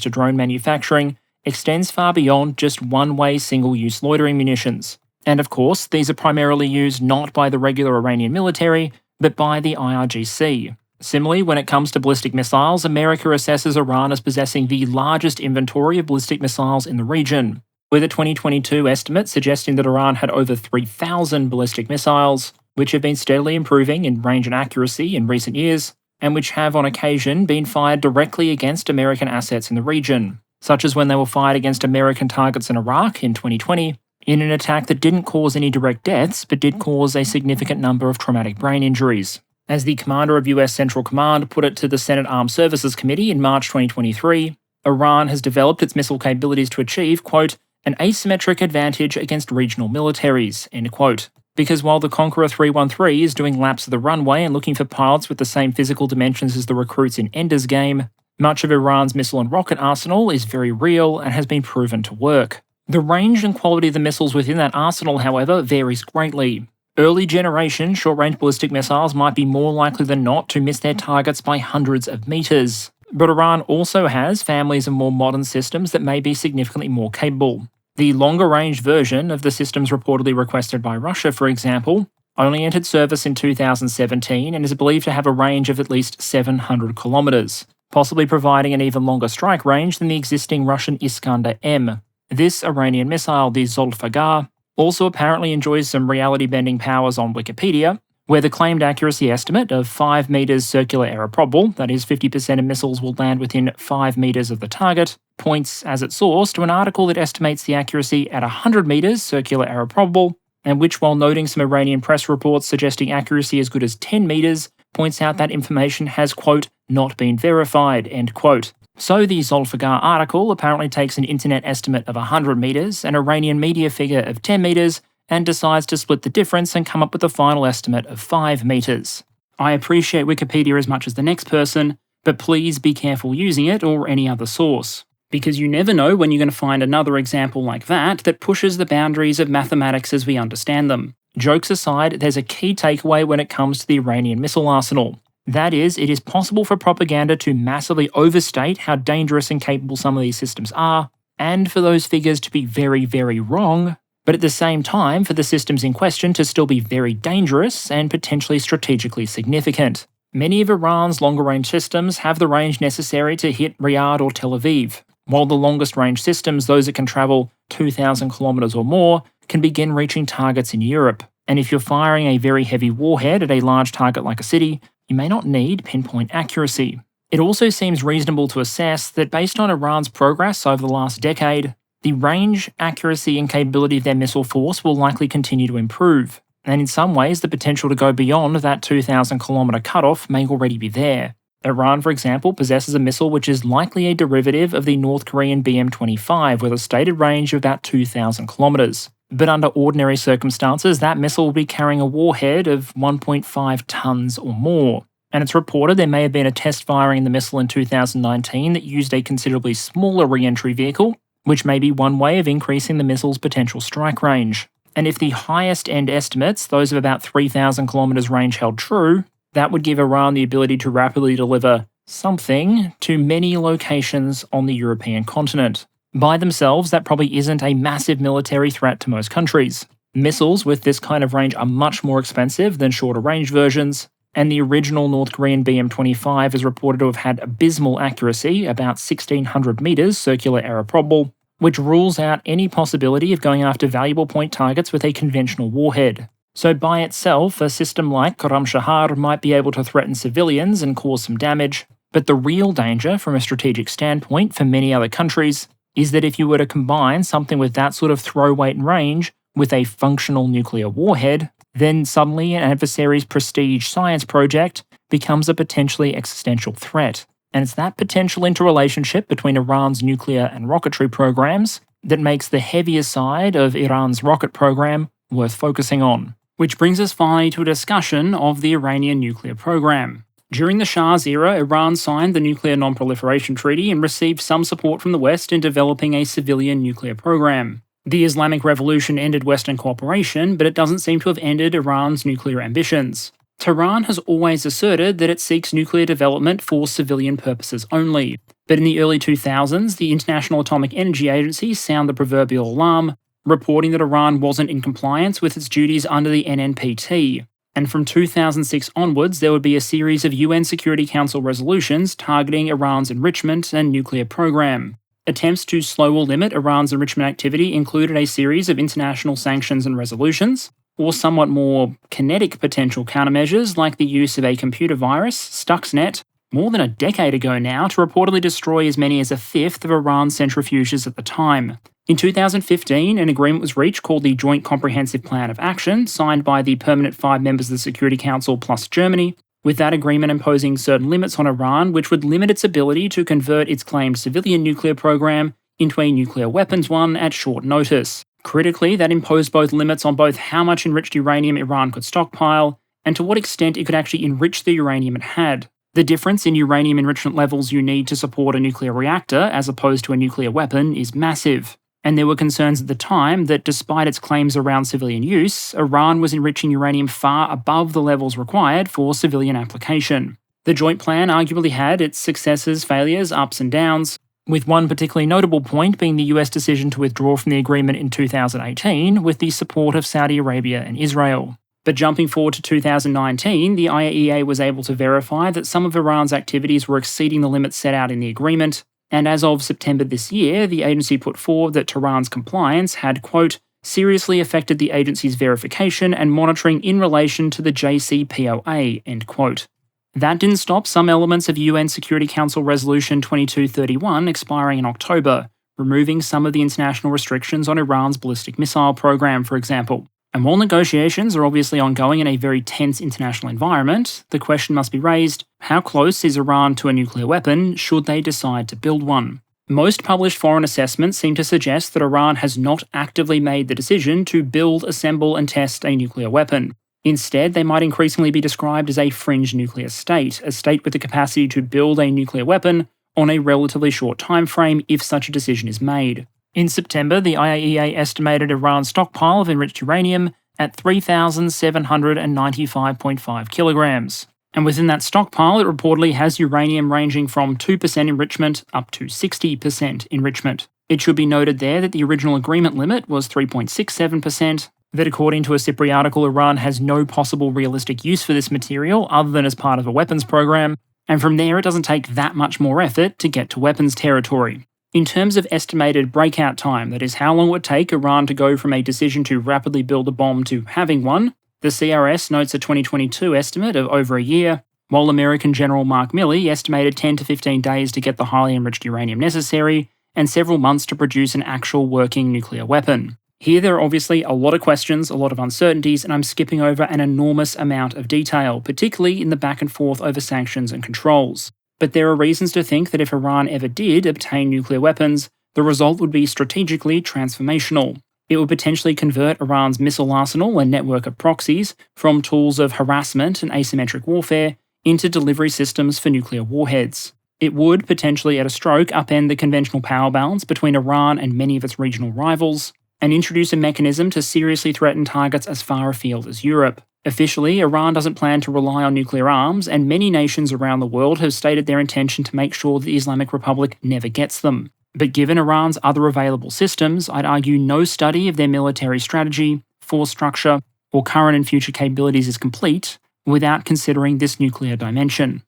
to drone manufacturing extends far beyond just one-way single-use loitering munitions. And of course, these are primarily used not by the regular Iranian military, but by the IRGC. Similarly, when it comes to ballistic missiles, America assesses Iran as possessing the largest inventory of ballistic missiles in the region, with a 2022 estimate suggesting that Iran had over 3,000 ballistic missiles, which have been steadily improving in range and accuracy in recent years, and which have on occasion been fired directly against American assets in the region, such as when they were fired against American targets in Iraq in 2020, in an attack that didn't cause any direct deaths, but did cause a significant number of traumatic brain injuries. As the commander of US Central Command put it to the Senate Armed Services Committee in March 2023, Iran has developed its missile capabilities to achieve, quote, an asymmetric advantage against regional militaries, end quote. Because while the Conqueror 313 is doing laps of the runway and looking for pilots with the same physical dimensions as the recruits in Ender's Game, much of Iran's missile and rocket arsenal is very real and has been proven to work. The range and quality of the missiles within that arsenal, however, varies greatly. Early generation short-range ballistic missiles might be more likely than not to miss their targets by hundreds of meters. But Iran also has families of more modern systems that may be significantly more capable. The longer-range version of the systems reportedly requested by Russia, for example, only entered service in 2017 and is believed to have a range of at least 700 kilometers, possibly providing an even longer strike range than the existing Russian Iskander-M. This Iranian missile, the Zolfaghar, also apparently enjoys some reality-bending powers on Wikipedia, where the claimed accuracy estimate of 5 meters circular error probable, that is 50% of missiles will land within 5 meters of the target, points as its source to an article that estimates the accuracy at 100 meters circular error probable, and which, while noting some Iranian press reports suggesting accuracy as good as 10 meters, points out that information has, quote, not been verified, end quote. So the Zolfaghar article apparently takes an internet estimate of 100 meters, an Iranian media figure of 10 meters, and decides to split the difference and come up with a final estimate of 5 meters. I appreciate Wikipedia as much as the next person, but please be careful using it or any other source, because you never know when you're going to find another example like that pushes the boundaries of mathematics as we understand them. Jokes aside, there's a key takeaway when it comes to the Iranian missile arsenal. That is, it is possible for propaganda to massively overstate how dangerous and capable some of these systems are, and for those figures to be very, very wrong, but at the same time for the systems in question to still be very dangerous and potentially strategically significant. Many of Iran's longer-range systems have the range necessary to hit Riyadh or Tel Aviv, while the longest-range systems, those that can travel 2,000 kilometers or more, can begin reaching targets in Europe. And if you're firing a very heavy warhead at a large target like a city, you may not need pinpoint accuracy. It also seems reasonable to assess that based on Iran's progress over the last decade, the range, accuracy, and capability of their missile force will likely continue to improve. And in some ways, the potential to go beyond that 2,000-kilometre cutoff may already be there. Iran, for example, possesses a missile which is likely a derivative of the North Korean BM-25 with a stated range of about 2,000 kilometres. But under ordinary circumstances, that missile will be carrying a warhead of 1.5 tonnes or more. And it's reported there may have been a test firing in the missile in 2019 that used a considerably smaller re-entry vehicle, which may be one way of increasing the missile's potential strike range. And if the highest end estimates, those of about 3,000 kilometres range, held true, that would give Iran the ability to rapidly deliver something to many locations on the European continent. By themselves, that probably isn't a massive military threat to most countries. Missiles with this kind of range are much more expensive than shorter range versions, and the original North Korean BM-25 is reported to have had abysmal accuracy, about 1,600 metres circular error probable, which rules out any possibility of going after valuable point targets with a conventional warhead. So by itself, a system like Khorramshahr might be able to threaten civilians and cause some damage, but the real danger from a strategic standpoint for many other countries is that if you were to combine something with that sort of throw weight and range with a functional nuclear warhead, then suddenly an adversary's prestige science project becomes a potentially existential threat. And it's that potential interrelationship between Iran's nuclear and rocketry programs that makes the heavier side of Iran's rocket program worth focusing on. Which brings us finally to a discussion of the Iranian nuclear program. During the Shah's era, Iran signed the Nuclear Non-Proliferation Treaty and received some support from the West in developing a civilian nuclear program. The Islamic Revolution ended Western cooperation, but it doesn't seem to have ended Iran's nuclear ambitions. Tehran has always asserted that it seeks nuclear development for civilian purposes only. But in the early 2000s, the International Atomic Energy Agency sounded the proverbial alarm, reporting that Iran wasn't in compliance with its duties under the NNPT. And from 2006 onwards, there would be a series of UN Security Council resolutions targeting Iran's enrichment and nuclear program. Attempts to slow or limit Iran's enrichment activity included a series of international sanctions and resolutions, or somewhat more kinetic potential countermeasures like the use of a computer virus, Stuxnet, more than a decade ago now, to reportedly destroy as many as a fifth of Iran's centrifuges at the time. In 2015, an agreement was reached called the Joint Comprehensive Plan of Action, signed by the permanent 5 members of the Security Council plus Germany, with that agreement imposing certain limits on Iran which would limit its ability to convert its claimed civilian nuclear program into a nuclear weapons one at short notice. Critically, that imposed both limits on both how much enriched uranium Iran could stockpile and to what extent it could actually enrich the uranium it had. The difference in uranium enrichment levels you need to support a nuclear reactor as opposed to a nuclear weapon is massive. And there were concerns at the time that despite its claims around civilian use, Iran was enriching uranium far above the levels required for civilian application. The joint plan arguably had its successes, failures, ups and downs, with one particularly notable point being the US decision to withdraw from the agreement in 2018 with the support of Saudi Arabia and Israel. But jumping forward to 2019, the IAEA was able to verify that some of Iran's activities were exceeding the limits set out in the agreement, and as of September this year, the agency put forward that Tehran's compliance had, quote, seriously affected the agency's verification and monitoring in relation to the JCPOA, end quote. That didn't stop some elements of UN Security Council Resolution 2231 expiring in October, removing some of the international restrictions on Iran's ballistic missile program, for example. And while negotiations are obviously ongoing in a very tense international environment, the question must be raised, how close is Iran to a nuclear weapon should they decide to build one? Most published foreign assessments seem to suggest that Iran has not actively made the decision to build, assemble and test a nuclear weapon. Instead, they might increasingly be described as a fringe nuclear state, a state with the capacity to build a nuclear weapon on a relatively short time frame if such a decision is made. In September, the IAEA estimated Iran's stockpile of enriched uranium at 3,795.5 kilograms. And within that stockpile, it reportedly has uranium ranging from 2% enrichment up to 60% enrichment. It should be noted there that the original agreement limit was 3.67%, that according to a SIPRI article, Iran has no possible realistic use for this material other than as part of a weapons program, and from there it doesn't take that much more effort to get to weapons territory. In terms of estimated breakout time, that is how long it would take Iran to go from a decision to rapidly build a bomb to having one, the CRS notes a 2022 estimate of over a year, while American General Mark Milley estimated 10 to 15 days to get the highly enriched uranium necessary, and several months to produce an actual working nuclear weapon. Here there are obviously a lot of questions, a lot of uncertainties, and I'm skipping over an enormous amount of detail, particularly in the back and forth over sanctions and controls. But there are reasons to think that if Iran ever did obtain nuclear weapons, the result would be strategically transformational. It would potentially convert Iran's missile arsenal and network of proxies from tools of harassment and asymmetric warfare into delivery systems for nuclear warheads. It would, potentially at a stroke, upend the conventional power balance between Iran and many of its regional rivals, and introduce a mechanism to seriously threaten targets as far afield as Europe. Officially, Iran doesn't plan to rely on nuclear arms, and many nations around the world have stated their intention to make sure the Islamic Republic never gets them. But given Iran's other available systems, I'd argue no study of their military strategy, force structure, or current and future capabilities is complete without considering this nuclear dimension.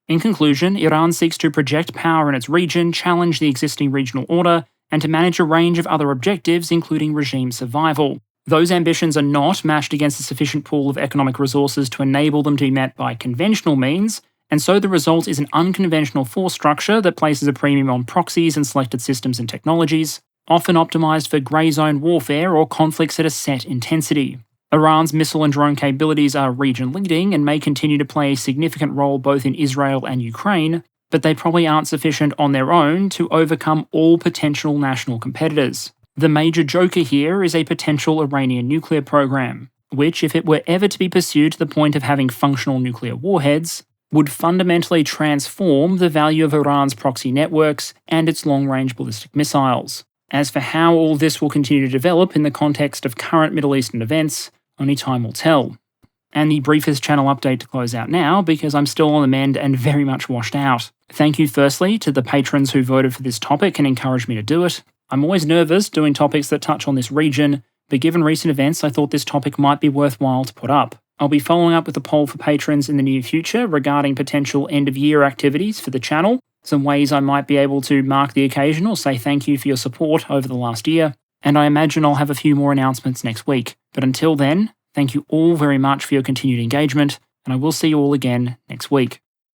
In conclusion, Iran seeks to project power in its region, challenge the existing regional order, and to manage a range of other objectives, including regime survival. Those ambitions are not matched against a sufficient pool of economic resources to enable them to be met by conventional means, and so the result is an unconventional force structure that places a premium on proxies and selected systems and technologies, often optimized for grey zone warfare or conflicts at a set intensity. Iran's missile and drone capabilities are region-leading and may continue to play a significant role both in Israel and Ukraine, but they probably aren't sufficient on their own to overcome all potential national competitors. The major joker here is a potential Iranian nuclear program, which, if it were ever to be pursued to the point of having functional nuclear warheads, would fundamentally transform the value of Iran's proxy networks and its long-range ballistic missiles. As for how all this will continue to develop in the context of current Middle Eastern events, only time will tell. And the briefest channel update to close out now, because I'm still on the mend and very much washed out. Thank you firstly to the patrons who voted for this topic and encouraged me to do it. I'm always nervous doing topics that touch on this region, but given recent events I thought this topic might be worthwhile to put up. I'll be following up with a poll for patrons in the near future regarding potential end-of-year activities for the channel, some ways I might be able to mark the occasion or say thank you for your support over the last year, and I imagine I'll have a few more announcements next week. But until then, thank you all very much for your continued engagement, and I will see you all again next week.